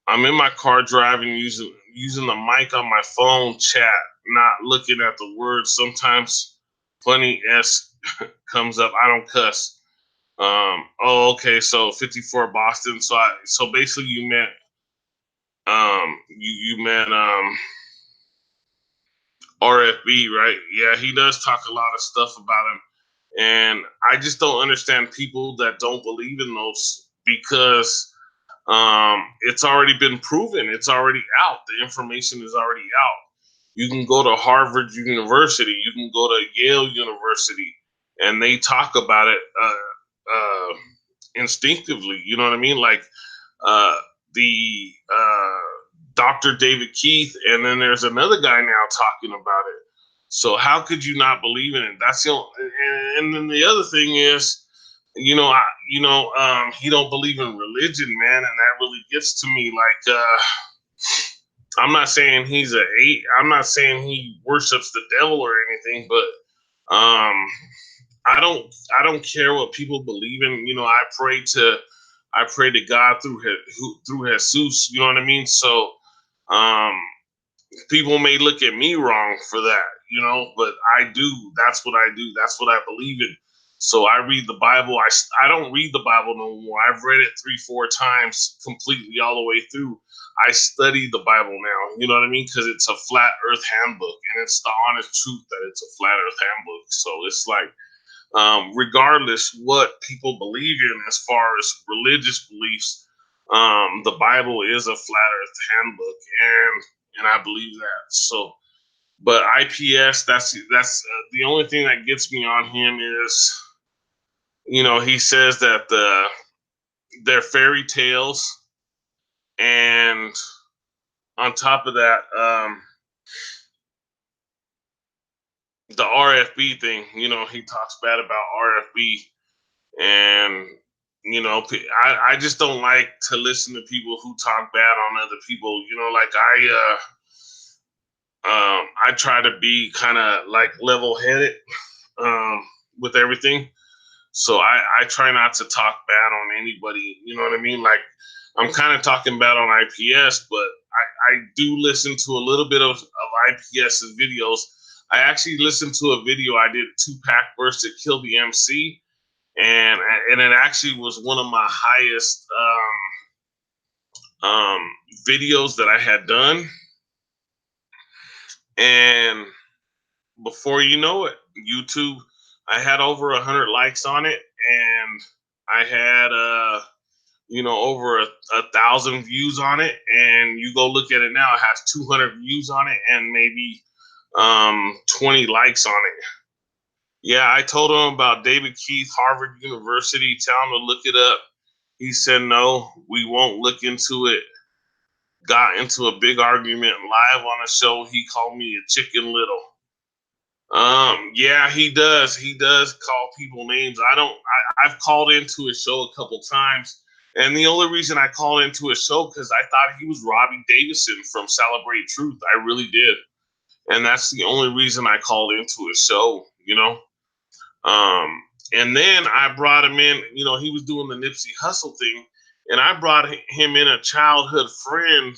I'm in my car driving, using the mic on my phone, chat, not looking at the words. Sometimes funny S comes up. I don't cuss. Oh, okay. So 54 Boston. So basically you meant you meant RFB, right? Yeah, he does talk a lot of stuff about him. And I just don't understand people that don't believe in those, because it's already been proven. It's already out. The information is already out. You can go to Harvard University. You can go to Yale University, and they talk about it instinctively. You know what I mean? Like uh, the Dr. David Keith, and then there's another guy now talking about it. So how could you not believe in it? That's the only, and then the other thing is, he don't believe in religion, man, and that really gets to me. Like, I'm not saying I'm not saying he worships the devil or anything, but I don't care what people believe in. I pray to God through Jesus. You know what I mean? So, people may look at me wrong for that, but I do. That's what I do. That's what I believe in. So I read the Bible. I don't read the Bible no more. I've read it 3-4 times completely all the way through. I study the Bible now. You know what I mean? Because it's a flat Earth handbook, and it's the honest truth that it's a flat Earth handbook. So it's like, regardless what people believe in as far as religious beliefs, the Bible is a flat Earth handbook, and I believe that. So, but IPS, that's the only thing that gets me on him is, he says that they're fairy tales, and on top of that, the RFB thing. He talks bad about RFB, and I just don't like to listen to people who talk bad on other people. Like I try to be kind of like level-headed with everything. So I try not to talk bad on anybody. You know what I mean? Like, I'm kind of talking bad on IPS, but I do listen to a little bit of IPS's videos. I actually listened to a video I did, 2-pack versus Kill the MC, and it actually was one of my highest videos that I had done. And before you know it, YouTube, I had over 100 likes on it, and I had over 1,000 views on it. And you go look at it now, it has 200 views on it and maybe 20 likes on it. Yeah, I told him about David Keith, Harvard University, tell him to look it up. He said, no, we won't look into it. Got into a big argument live on a show. He called me a chicken little. Yeah, he does. He does call people names. I've called into his show a couple times. And the only reason I called into his show because I thought he was Robbie Davidson from Celebrate Truth. I really did. And that's the only reason I called into his show, And then I brought him in, he was doing the Nipsey Hussle thing. And I brought him in a childhood friend,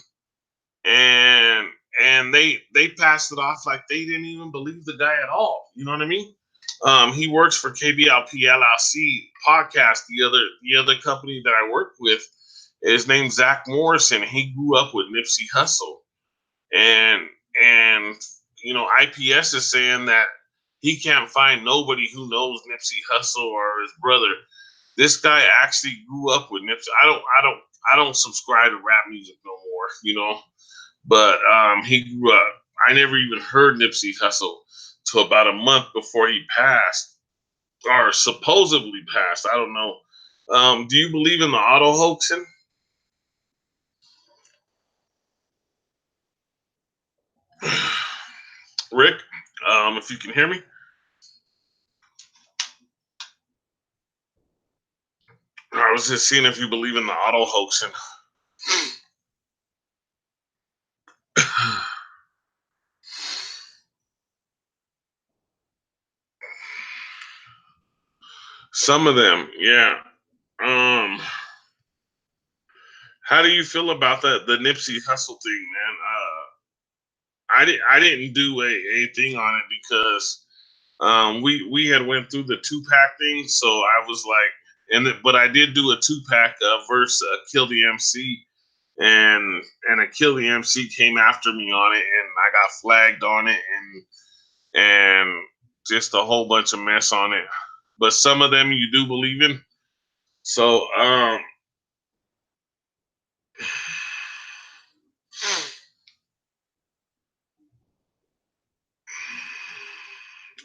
and they passed it off like they didn't even believe the guy at all. You know what I mean? He works for KBLP LLC podcast. The other company that I work with is named Zach Morrison. He grew up with Nipsey Hussle, and IPS is saying that he can't find nobody who knows Nipsey Hussle or his brother. This guy actually grew up with Nipsey. I don't subscribe to rap music no more, But he grew up. I never even heard Nipsey Hussle till about a month before he passed, or supposedly passed. I don't know. Do you believe in the auto hoaxing? Rick, if you can hear me. I was just seeing if you believe in the auto hoaxing. Some of them, yeah. How do you feel about the Nipsey Hussle thing, man? I didn't do a thing on it because we had went through the 2-pack thing, so I was like, but I did do a 2-pack versus Kill the MC, and a Kill the MC came after me on it, and I got flagged on it, and just a whole bunch of mess on it. But some of them you do believe in, so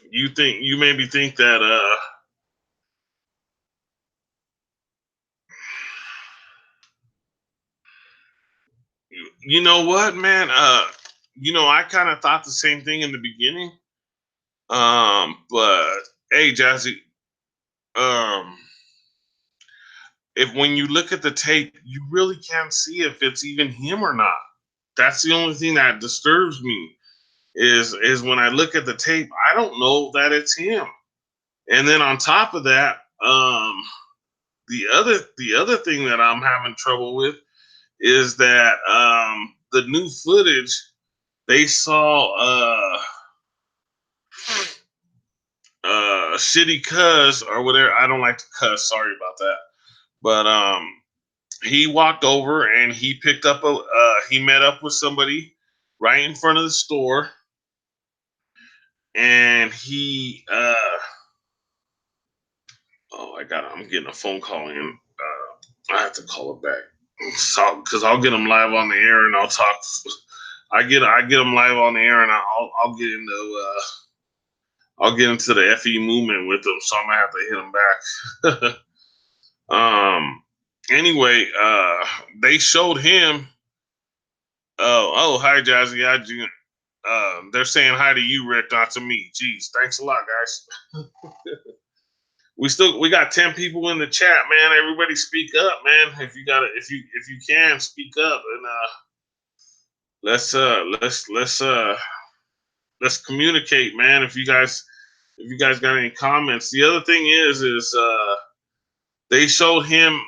you maybe think that You know what, man? I kind of thought the same thing in the beginning. But hey, Jazzy, um, if when you look at the tape, you really can't see if it's even him or not. That's the only thing that disturbs me is when I look at the tape, I don't know that it's him. And then on top of that, the other thing that I'm having trouble with is that the new footage they saw shitty cuss or whatever. I don't like to cuss. Sorry about that. But he walked over and he picked up he met up with somebody right in front of the store, and he I'm getting a phone call in. I have to call it back, so because I'll get them live on the air and I'll talk. I get them live on the air and I'll get into the FE movement with them, so I'm gonna have to hit them back. Anyway, they showed him. Hi, Jazzy. They're saying hi to you, Rick, not to me. Jeez, thanks a lot, guys. we got 10 people in the chat, man. Everybody speak up, man. If you can speak up, and let's communicate, man. If you guys got any comments. The other thing is they showed him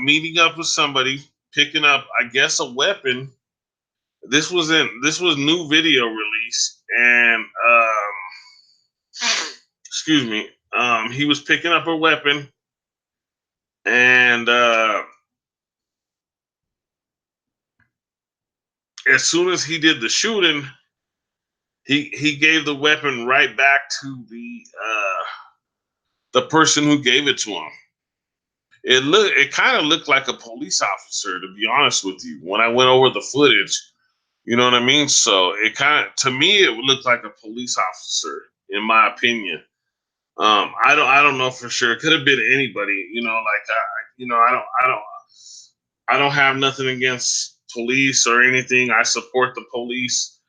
meeting up with somebody, picking up, I guess, a weapon. This was new video release, and excuse me, he was picking up a weapon, and as soon as he did the shooting, he gave the weapon right back to the person who gave it to him. It kind of looked like a police officer, to be honest with you. When I went over the footage, you know what I mean. So it kind of, to me, it looked like a police officer, in my opinion. I don't know for sure. It could have been anybody. I don't have nothing against police or anything. I support the police,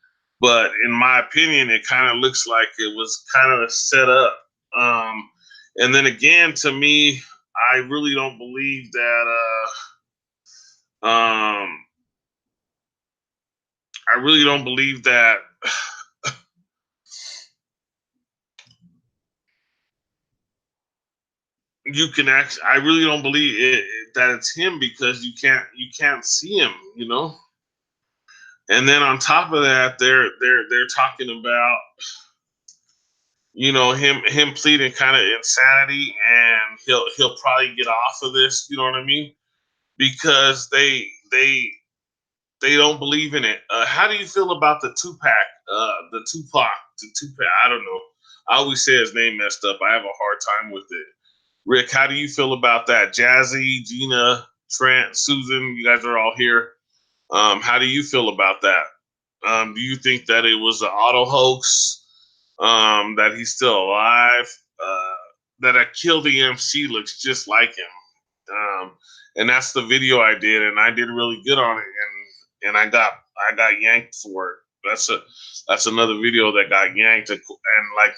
but in my opinion, it kind of looks like it was kind of set up. And then again, to me, I really don't believe that. I really don't believe that. You can actually. I really don't believe that it's him because you can't see him. And then on top of that, they're talking about him pleading kind of insanity, and he'll probably get off of this. You know what I mean? Because they don't believe in it. How do you feel about the Tupac? The Tupac. I don't know. I always say his name messed up. I have a hard time with it. Rick, how do you feel about that? Jazzy, Gina, Trent, Susan, you guys are all here. How do you feel about that? Do you think that it was an auto hoax? That he's still alive? That I Kill the MC looks just like him. And that's the video I did, and I did really good on it, and I got yanked for it. That's another video that got yanked, and like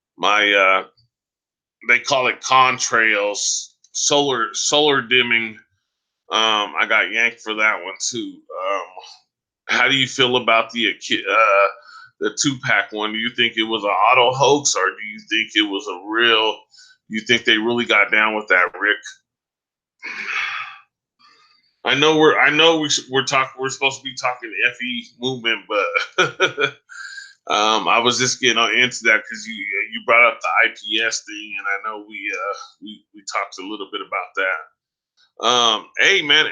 my they call it contrails, solar dimming. I got yanked for that one too. How do you feel about the Tupac one? Do you think it was an auto hoax, or do you think it was a real? You think they really got down with that, Rick? I know we're supposed to be talking FE movement, but I was just getting into that because you brought up the IPS thing, and I know we talked a little bit about that. Hey man,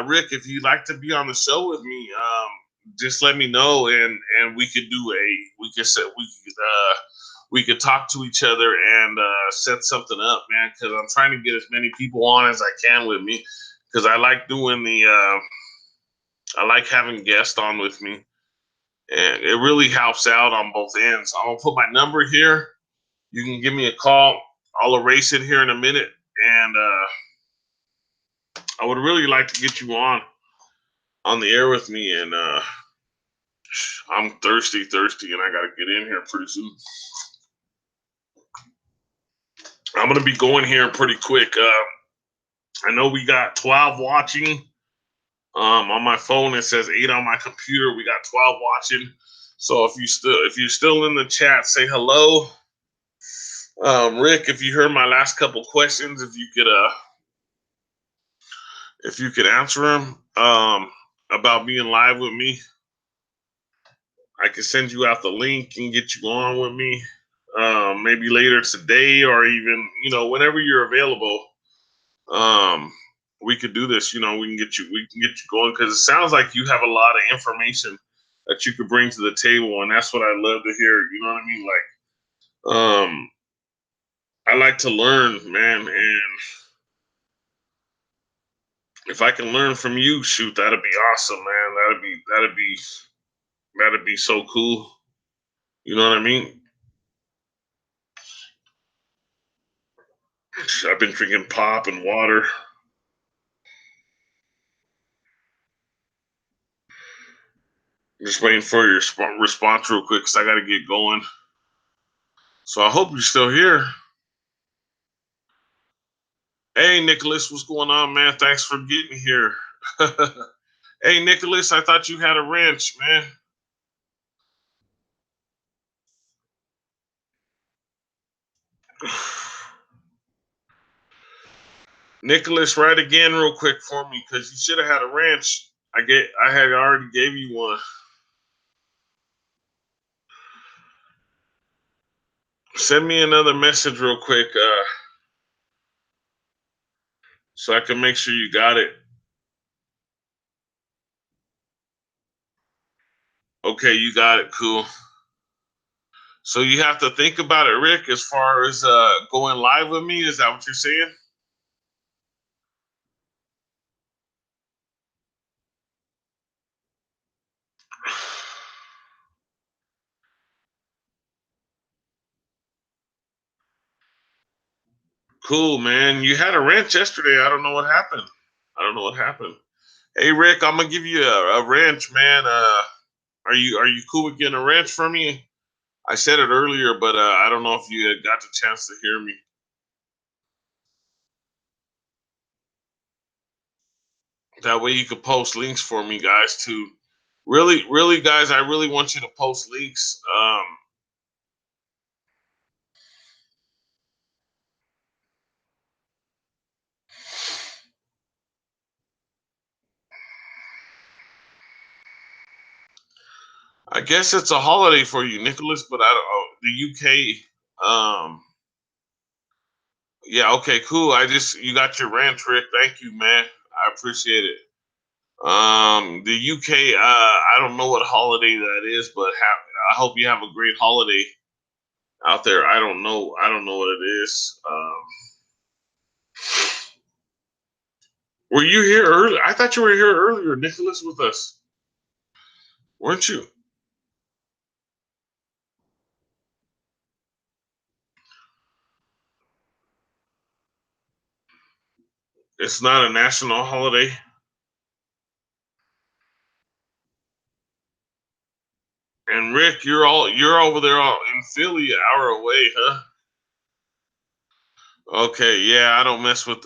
Rick, if you'd like to be on the show with me, just let me know, and we could talk to each other and set something up, man. Because I'm trying to get as many people on as I can with me, because I like doing I like having guests on with me, and it really helps out on both ends. I'm gonna put my number here. You can give me a call. I'll erase it here in a minute, and I would really like to get you on. on the air with me, and I'm thirsty, and I gotta get in here pretty soon. I'm gonna be going here pretty quick. I know we got 12 watching. On my phone it says 8 on my computer. We got 12 watching. So if you're still in the chat, say hello. Rick, if you heard my last couple questions, if you could answer them about being live with me, I can send you out the link and get you on with me. Maybe later today, or even whenever you're available. We could do this. We can get you going, because it sounds like you have a lot of information that you could bring to the table, and that's what I love to hear. You know what I mean? Like, I like to learn, man, and if I can learn from you, shoot, that'd be awesome, man. That'd be so cool. You know what I mean? I've been drinking pop and water. Just waiting for your response real quick, because I got to get going. So I hope you're still here. Hey, Nicholas, what's going on, man? Thanks for getting here. Hey, Nicholas, I thought you had a wrench, man. Nicholas, write again real quick for me, because you should have had a wrench. I had already gave you one. Send me another message real quick, so I can make sure you got it. Okay, you got it. Cool. So you have to think about it, Rick, as far as going live with me. Is that what you're saying? Cool, man. You had a wrench yesterday. I don't know what happened. Hey, Rick, I'm gonna give you a wrench, man. Are you cool with getting a wrench from me? I said it earlier, but I don't know if you got the chance to hear me. That way you could post links for me, guys, too. Really, guys, I really want you to post links. I guess it's a holiday for you, Nicholas, but I don't. Oh, the UK. Yeah. Okay. Cool. You got your rant, Rick. Thank you, man. I appreciate it. The UK. I don't know what holiday that is, but I hope you have a great holiday out there. I don't know. What it is. Were you here earlier? I thought you were here earlier, Nicholas, with us, weren't you? It's not a national holiday. And Rick, you're over there in Philly, an hour away, huh? Okay, yeah, I don't mess with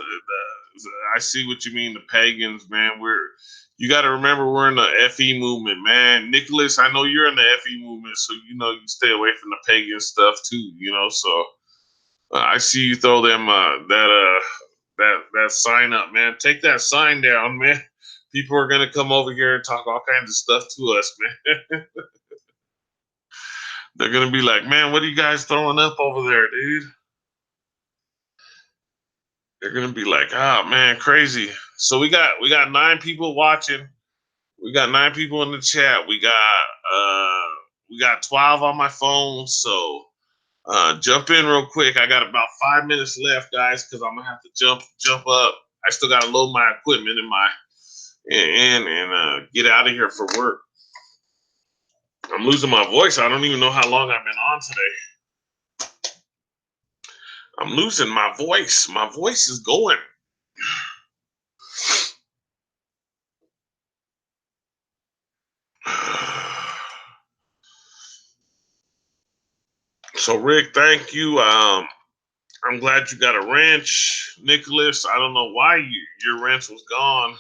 I see what you mean, the pagans, man. You got to remember we're in the FE movement, man. Nicholas, I know you're in the FE movement, so you stay away from the pagan stuff too, So I see you throw them that sign up, man. Take that sign down, man. People are gonna come over here and talk all kinds of stuff to us, man. They're gonna be like, man, what are you guys throwing up over there, dude? They're gonna be like, oh man, crazy. So we got 9 people watching. We got 9 people in the chat. We got 12 on my phone. So jump in real quick. I got about 5 minutes left, guys, because I'm gonna have to jump up. I still gotta load my equipment and get out of here for work. I'm losing my voice. I don't even know how long I've been on today. I'm losing my voice. My voice is going. So Rick, thank you. I'm glad you got a wrench, Nicholas. I don't know why your wrench was gone,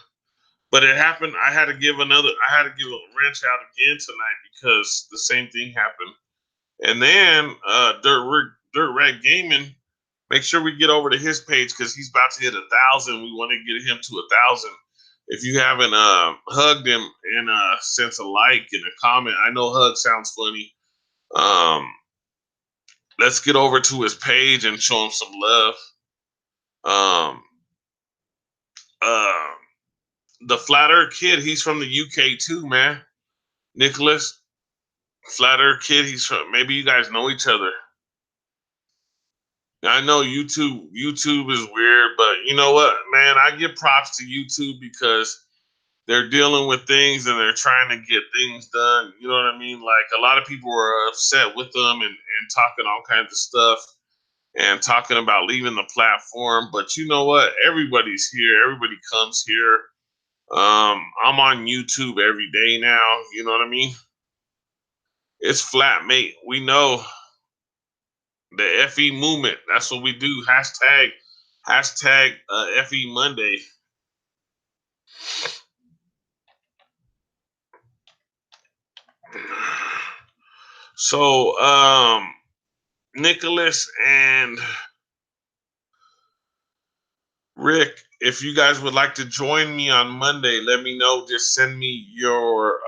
but it happened. I had to give a wrench out again tonight because the same thing happened. And then Dirt Rat Gaming, make sure we get over to his page because he's about to hit 1,000. We want to get him to 1,000. If you haven't hugged him and sent a like and a comment, I know hug sounds funny. Let's get over to his page and show him some love. The Flat Earth Kid, he's from the UK too, man. Nicholas, Flat Earth Kid, he's from. Maybe you guys know each other. I know YouTube is weird, but you know what, man? I give props to YouTube because they're dealing with things and they're trying to get things done. You know what I mean? Like a lot of people were upset with them and talking all kinds of stuff and talking about leaving the platform. But you know what? Everybody's here. Everybody comes here. I'm on YouTube every day now. You know what I mean? It's Flatmate. We know the FE movement. That's what we do. Hashtag FE Monday. So, Nicholas and Rick, if you guys would like to join me on Monday, let me know. Just send me your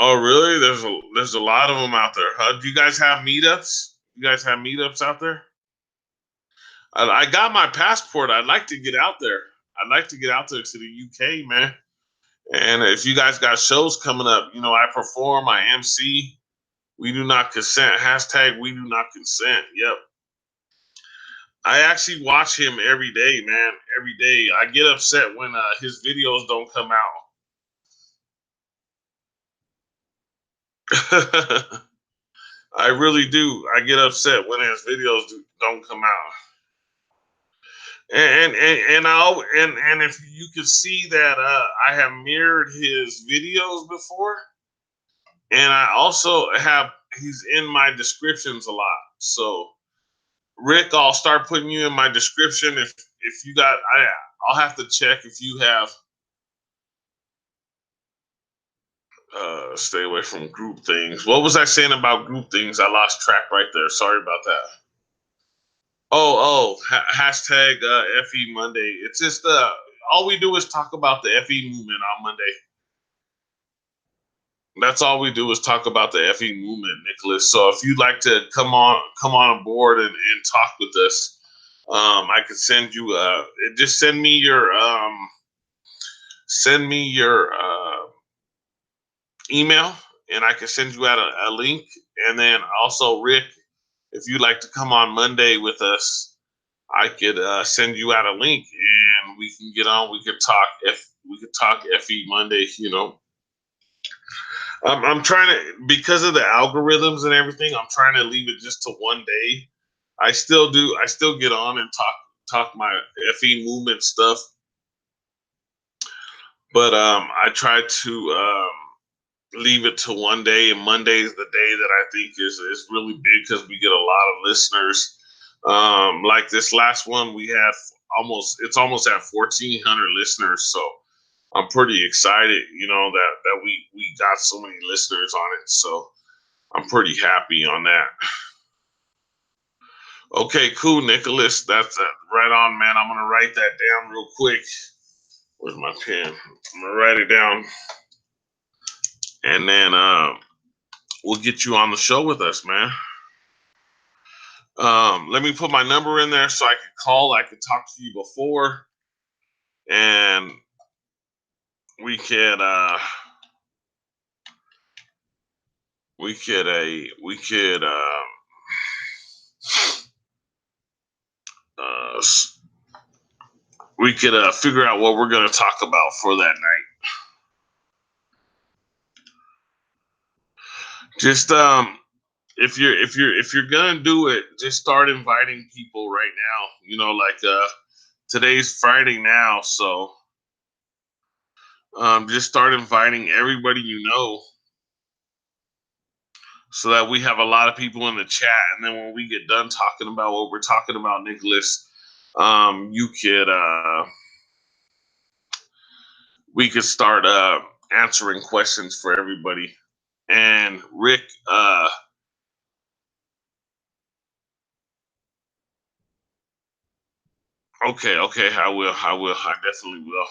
Oh, really? There's a lot of them out there, huh? Do you guys have meetups? You guys have meetups out there? I got my passport. I'd like to get out there. I'd like to get out there to the UK, man. And if you guys got shows coming up, you know, I perform, I MC. We do not consent. Hashtag we do not consent. Yep. I actually watch him every day, man. Every day. I get upset when his videos don't come out. I really do. I get upset when his videos don't come out. And if you could see that I have mirrored his videos before, and I also have he's in my descriptions a lot. So Rick, I'll start putting you in my description if you got I'll have to check if you have stay away from group things. What was I saying about group things? I lost track right there. Sorry about that. Hashtag FE Monday. It's just all we do is talk about the FE movement on Monday. That's all we do is talk about the FE movement, Nicholas. So if you'd like to come on board and talk with us, I could send you just send me your email and I can send you out a link. And then also Rick, if you'd like to come on Monday with us, I could send you out a link and we can get on. We could talk FE Monday. You know, I'm trying to, because of the algorithms and everything, I'm trying to leave it just to one day. I still get on and talk my FE movement stuff, but I try to leave it to one day, and Monday is the day that I think is really big because we get a lot of listeners. Like this last one, we had almost at 1,400 listeners, so I'm pretty excited, you know, that we got so many listeners on it. So I'm pretty happy on that. Okay, cool, Nicholas. That's right on, man. I'm gonna write that down real quick. Where's my pen? I'm gonna write it down, and then we'll get you on the show with us, man. Let me put my number in there so I could call. I could talk to you before, and we could figure out what we're gonna talk about for that night. Just if you're gonna do it, just start inviting people right now. You know, like today's Friday now, so just start inviting everybody you know. so that we have a lot of people in the chat. And then when we get done talking about what we're talking about, Nicholas, you could we could start answering questions for everybody. And Rick, okay, I definitely will.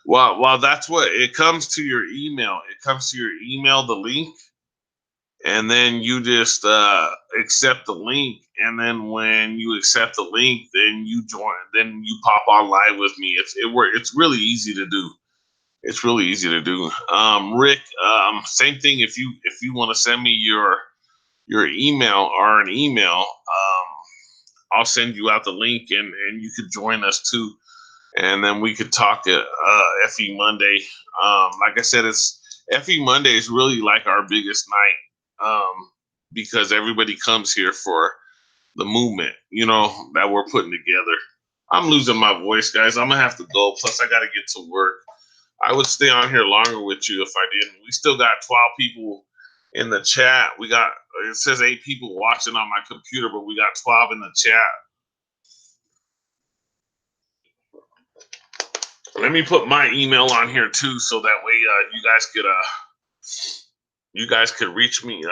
Well, that's what it comes to your email. It comes to your email, the link, and then you just accept the link. And then when you accept the link, then you join. Then you pop on live with me. It's really easy to do. It's really easy to do. Rick, same thing. If you want to send me your email or an email, I'll send you out the link, and you could join us too. And then we could talk at FE Monday. Like I said, it's FE Monday is really like our biggest night, because everybody comes here for the movement, that we're putting together. I'm losing my voice, guys. I'm gonna have to go. Plus, I got to get to work. I would stay on here longer with you if I didn't. We still got 12 people in the chat. It says 8 people watching on my computer, but we got 12 in the chat. Let me put my email on here too, so that way you guys could reach me.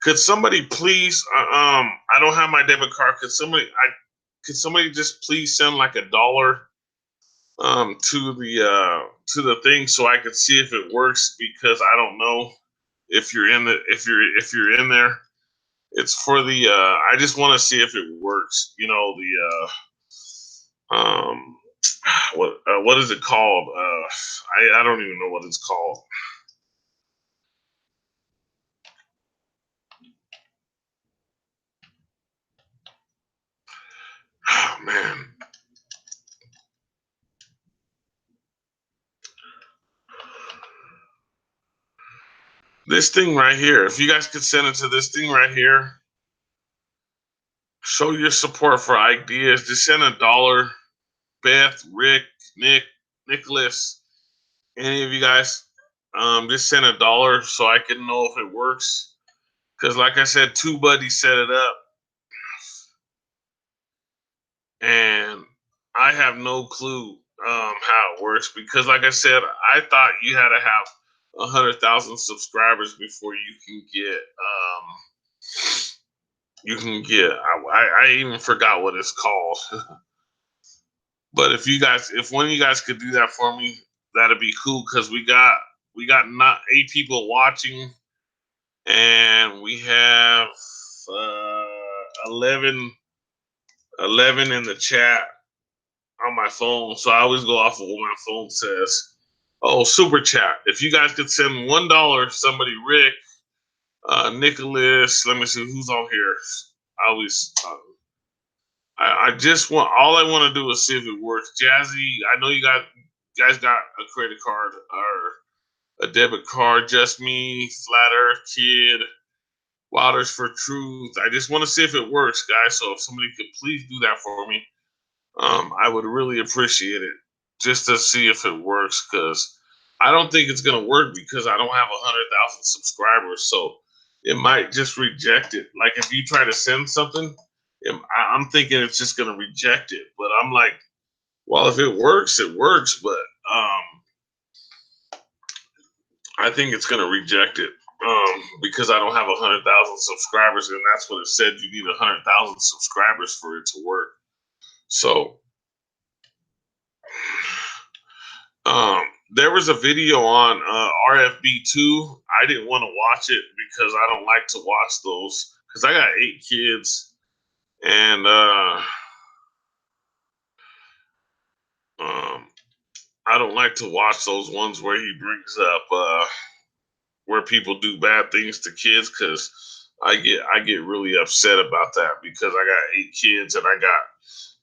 Could somebody please? I don't have my debit card. Could somebody just please send like $1 to the thing so I could see if it works, because I don't know if you're in if you're in there. It's for the I just want to see if it works. What is it called? I don't even know what it's called. Oh, man. This thing right here. If you guys could send it to this thing right here, show your support for Ike Diaz. Just send $1. Beth, Rick, Nick, Nicholas, any of you guys, just send $1 so I can know if it works. Because like I said, 2 buddies set it up, and I have no clue how it works. Because like I said, I thought you had to have 100,000 subscribers before you can get I even forgot what it's called. But if one of you guys could do that for me, that'd be cool, because we got not 8 people watching, and we have 11 in the chat on my phone. So I always go off of what my phone says. Oh, super chat. If you guys could send $1, somebody, Rick, Nicholas, let me see who's on here. I always I just want, all I want to do is see if it works. Jazzy, I know you guys got a credit card or a debit card. Just Me, Flat Earth Kid, Waters for Truth. I just want to see if it works, guys. So if somebody could please do that for me, I would really appreciate it, just to see if it works, because I don't think it's gonna work because I don't have 100,000 subscribers. So it might just reject it. Like if you try to send something, I'm thinking it's just gonna reject it. But I'm like, well, if it works, it works. But I think it's gonna reject it because I don't have 100,000 subscribers, and that's what it said. You need 100,000 subscribers for it to work. So there was a video on RFB2. I didn't want to watch it because I don't like to watch those, because I got 8 kids, and I don't like to watch those ones where he brings up where people do bad things to kids, because I get really upset about that, because I got 8 kids, and I got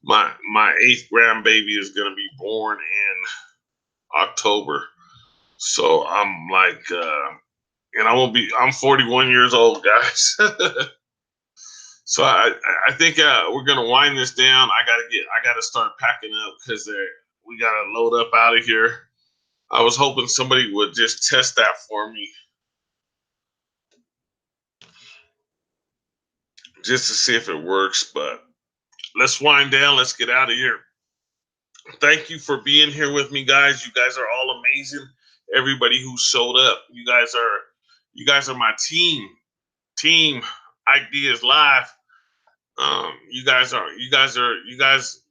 my 8th grandbaby is gonna be born in October. So I'm like, and I'm 41 years old, guys. So I think we're gonna wind this down. I gotta start packing up, because we gotta load up out of here. I was hoping somebody would just test that for me, just to see if it works. But let's wind down. Let's get out of here. Thank you for being here with me, guys. You guys are all amazing. Everybody who showed up, you guys are my team. Team Ike Diaz Live. You guys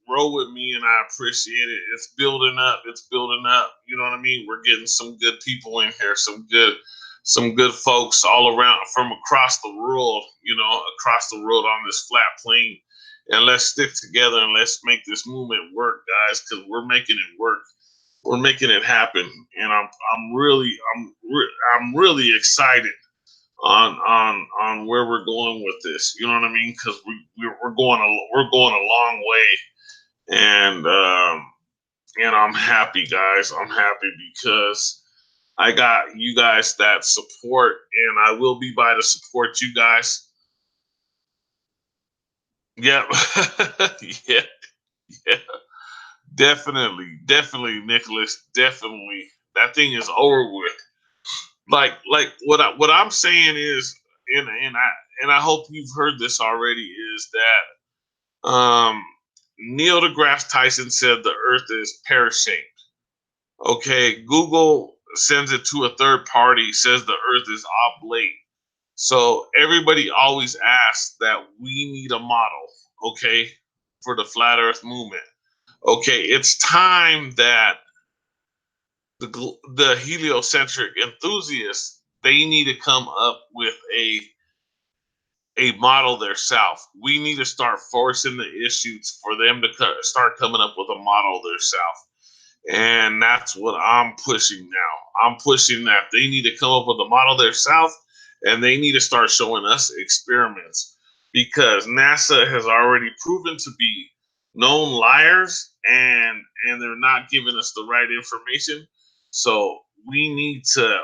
roll with me, and I appreciate it. It's building up. It's building up. You know what I mean? We're getting some good people in here, some good folks all around from across the world. Across the world on this flat plane. And let's stick together and let's make this movement work, guys, because we're making it work. We're making it happen, and I'm really excited on where we're going with this. You know what I mean? Because we're going a long way, and I'm happy, guys. I'm happy because I got you guys that support, and I will be by to support you guys. Yep. Yeah, yeah. Definitely, Nicholas. Definitely, that thing is over with. Like what I'm saying is, and I hope you've heard this already, is that Neil deGrasse Tyson said the Earth is pear shaped. Okay, Google sends it to a third party, says the Earth is oblate. So everybody always asks that we need a model, okay, for the flat Earth movement. Okay, it's time that the heliocentric enthusiasts, they need to come up with a model themselves. We need to start forcing the issues for them to start coming up with a model themselves. And that's what I'm pushing now. I'm pushing that they need to come up with a model themselves, and they need to start showing us experiments, because NASA has already proven to be known liars, and they're not giving us the right information. So we need to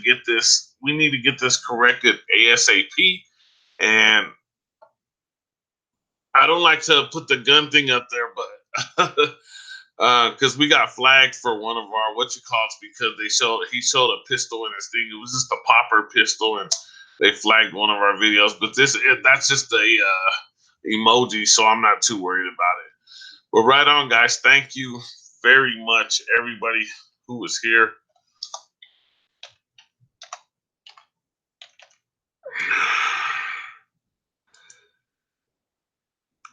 get this corrected ASAP. And I don't like to put the gun thing up there, but because we got flagged for one of our because he showed a pistol in his thing. It was just a popper pistol, and they flagged one of our videos. But that's just a emoji, so I'm not too worried about it. But right on, guys. Thank you very much, everybody who was here.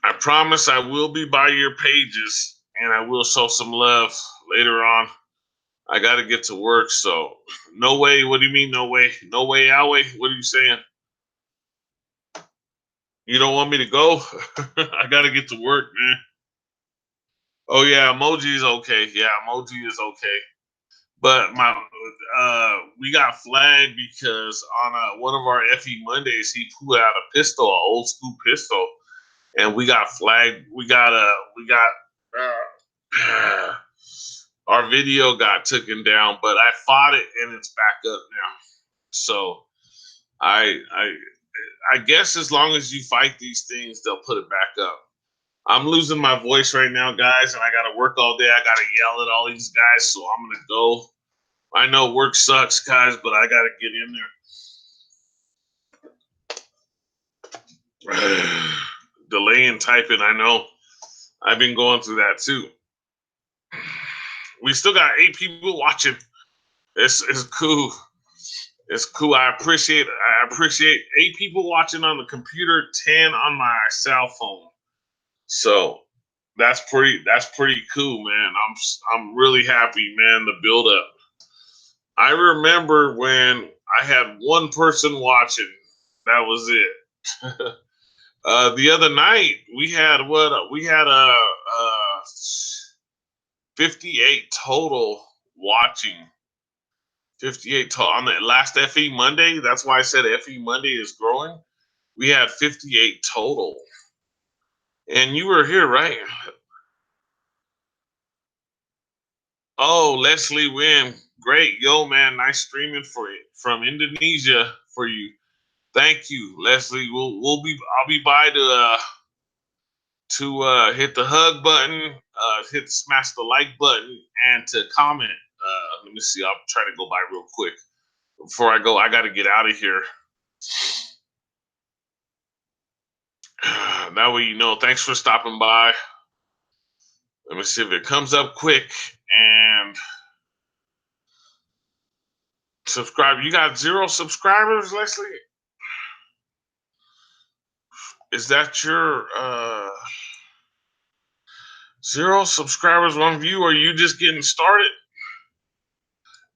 I promise I will be by your pages, and I will show some love later on. I got to get to work, so no way. What do you mean, no way? No way, Alway? What are you saying? You don't want me to go? I got to get to work, man. Oh yeah, emoji is okay. Yeah, emoji is okay. But we got flagged because on one of our FE Mondays, he pulled out a pistol, an old school pistol, and we got flagged. Our video got taken down, but I fought it and it's back up now. So I guess as long as you fight these things, they'll put it back up. I'm losing my voice right now, guys, and I got to work all day. I got to yell at all these guys, so I'm going to go. I know work sucks, guys, but I got to get in there. Delay in typing, I know. I've been going through that too. We still got 8 people watching. It's cool. It's cool. I appreciate 8 people watching on the computer, 10 on my cell phone. So that's pretty cool, man. I'm really happy, man. The build up. I remember when I had one person watching. That was it. The other night we had 58 total watching. 58 total on the last FE Monday. That's why I said FE Monday is growing. We had 58 total. And you were here, right? Oh, Leslie Wynn. Great. Yo, man, nice streaming for you from Indonesia for you. Thank you, Leslie. I'll be by to hit the hug button, smash the like button, and to comment. let me see. I'll try to go by real quick. Before I go, I got to get out of here. That way you know. Thanks for stopping by. Let me see if it comes up quick and subscribe. You got 0 subscribers, Leslie? Is that your 0 subscribers, 1 view? Or are you just getting started?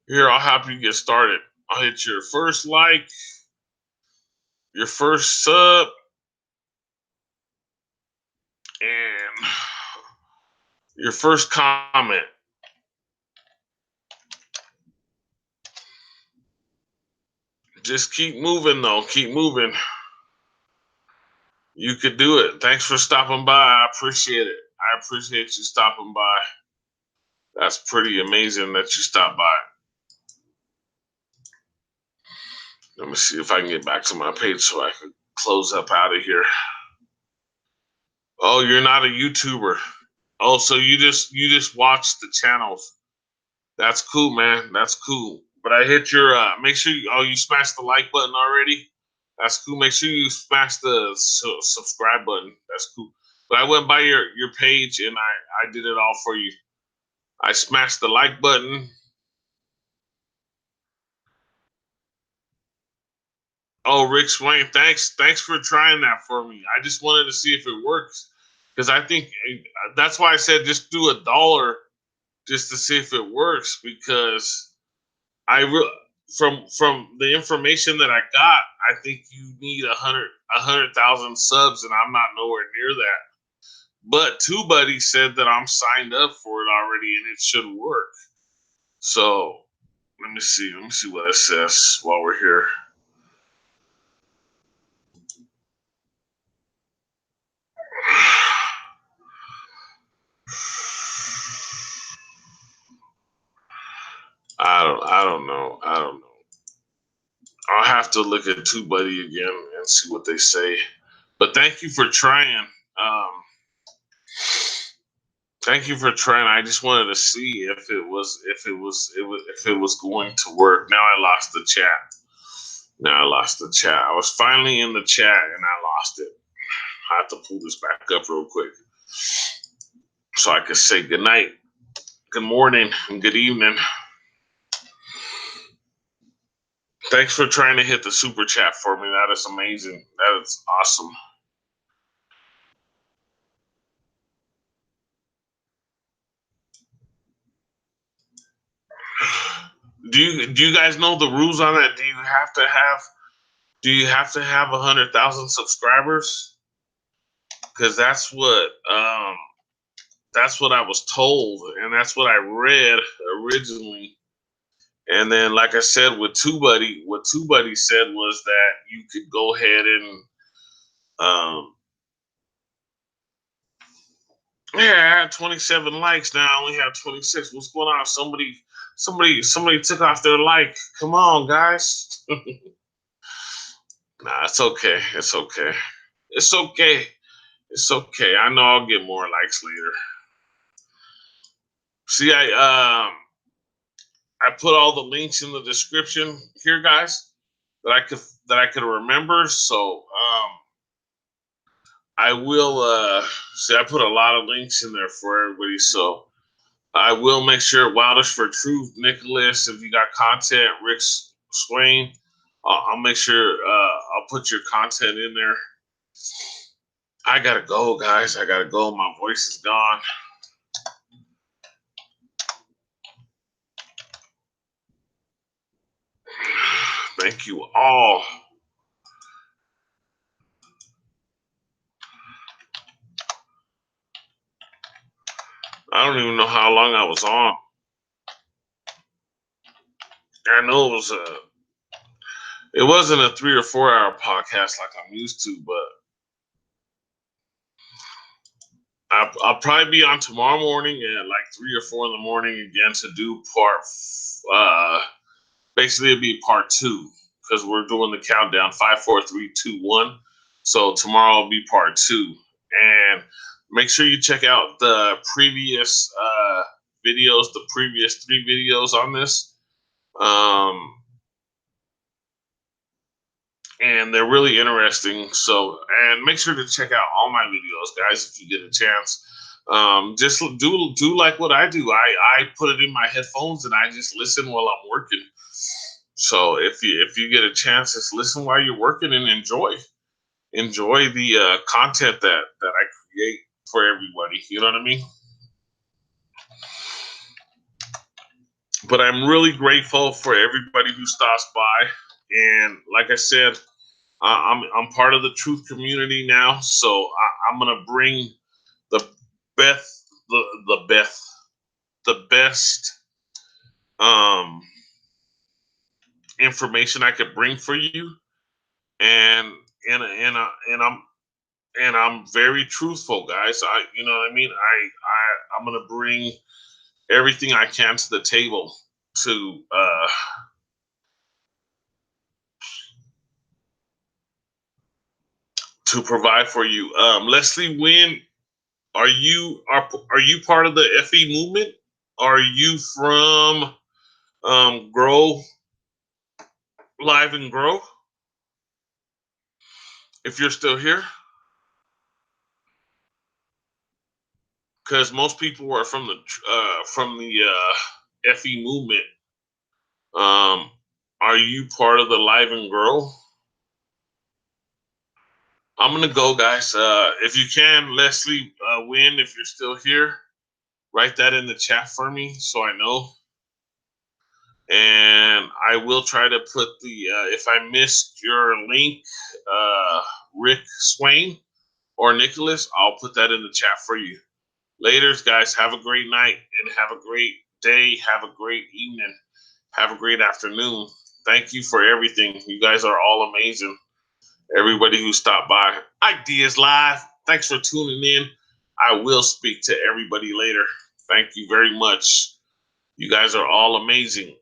Here, I'll help you get started. I'll hit your first like, your first sub, and your first comment. Just keep moving, though. Keep moving. You could do it. Thanks for stopping by. I appreciate it. I appreciate you stopping by. That's pretty amazing that you stopped by. Let me see if I can get back to my page so I can close up out of here. Oh, you're not a YouTuber. Oh, so you just watch the channels. That's cool, man. That's cool. But I hit your make sure you smashed the like button already. That's cool. Make sure you smash the subscribe button. That's cool. But I went by your page and I did it all for you. I smashed the like button. Oh, Rick Swain, thanks for trying that for me. I just wanted to see if it works, because I think that's why I said just do $1 just to see if it works, because from the information that I got, I think you need 100,000 subs, and I'm not nowhere near that. But TubeBuddy said that I'm signed up for it already, and it should work. So let me see what it says while we're here. I don't know. I'll have to look at TubeBuddy again and see what they say. But thank you for trying. Thank you for trying. I just wanted to see if it was going to work. Now I lost the chat. I was finally in the chat and I lost it. I have to pull this back up real quick so I can say good night, good morning, and good evening. Thanks for trying to hit the super chat for me. That is amazing. That is awesome. Do you guys know the rules on that? Do you have to have 100,000 subscribers? Because that's what I was told, and that's what I read originally. And then, like I said, with TubeBuddy, what TubeBuddy said was that you could go ahead and yeah, I had 27 likes. Now I only have 26. What's going on? Somebody took off their like. Come on, guys. Nah, it's okay. It's okay. It's okay. It's okay. I know I'll get more likes later. See, I put all the links in the description here, guys, that I could remember. So I will see. I put a lot of links in there for everybody. So I will make sure Wildish for Truth, Nicholas, if you got content, Rick Swain, I'll make sure I'll put your content in there. I gotta go, guys. I gotta go. My voice is gone. Thank you all. I don't even know how long I was on. I know it wasn't a 3 or 4 hour podcast like I'm used to, but I'll probably be on tomorrow morning at like 3 or 4 in the morning again to do basically it'll be part 2, because we're doing the countdown 5, 4, 3, 2, 1. So tomorrow will be part 2, and make sure you check out the previous videos, the previous 3 videos on this. And they're really interesting. So, and make sure to check out all my videos, guys, if you get a chance. Just do like what I do. I put it in my headphones and I just listen while I'm working. So if you get a chance, just listen while you're working and enjoy the content that I create for everybody. You know what I mean? But I'm really grateful for everybody who stops by. And like I said, I'm part of the truth community now, so I'm gonna bring the best information I could bring for you, and I'm very truthful, guys. You know what I mean. I'm gonna bring everything I can to the table to provide for you. Leslie Wynn, are you part of the FE movement? Are you from Grow Live and Grow? If you're still here, because most people are from the FE movement. Are you part of the Live and Grow? I'm gonna go, guys. If you can, Leslie Wynn, if you're still here, write that in the chat for me so I know. And I will try to put the if I missed your link, Rick Swain or Nicholas, I'll put that in the chat for you. Laters, guys. Have a great night and have a great day. Have a great evening. Have a great afternoon. Thank you for everything. You guys are all amazing. Everybody who stopped by. Ike Diaz Live. Thanks for tuning in. I will speak to everybody later. Thank you very much. You guys are all amazing.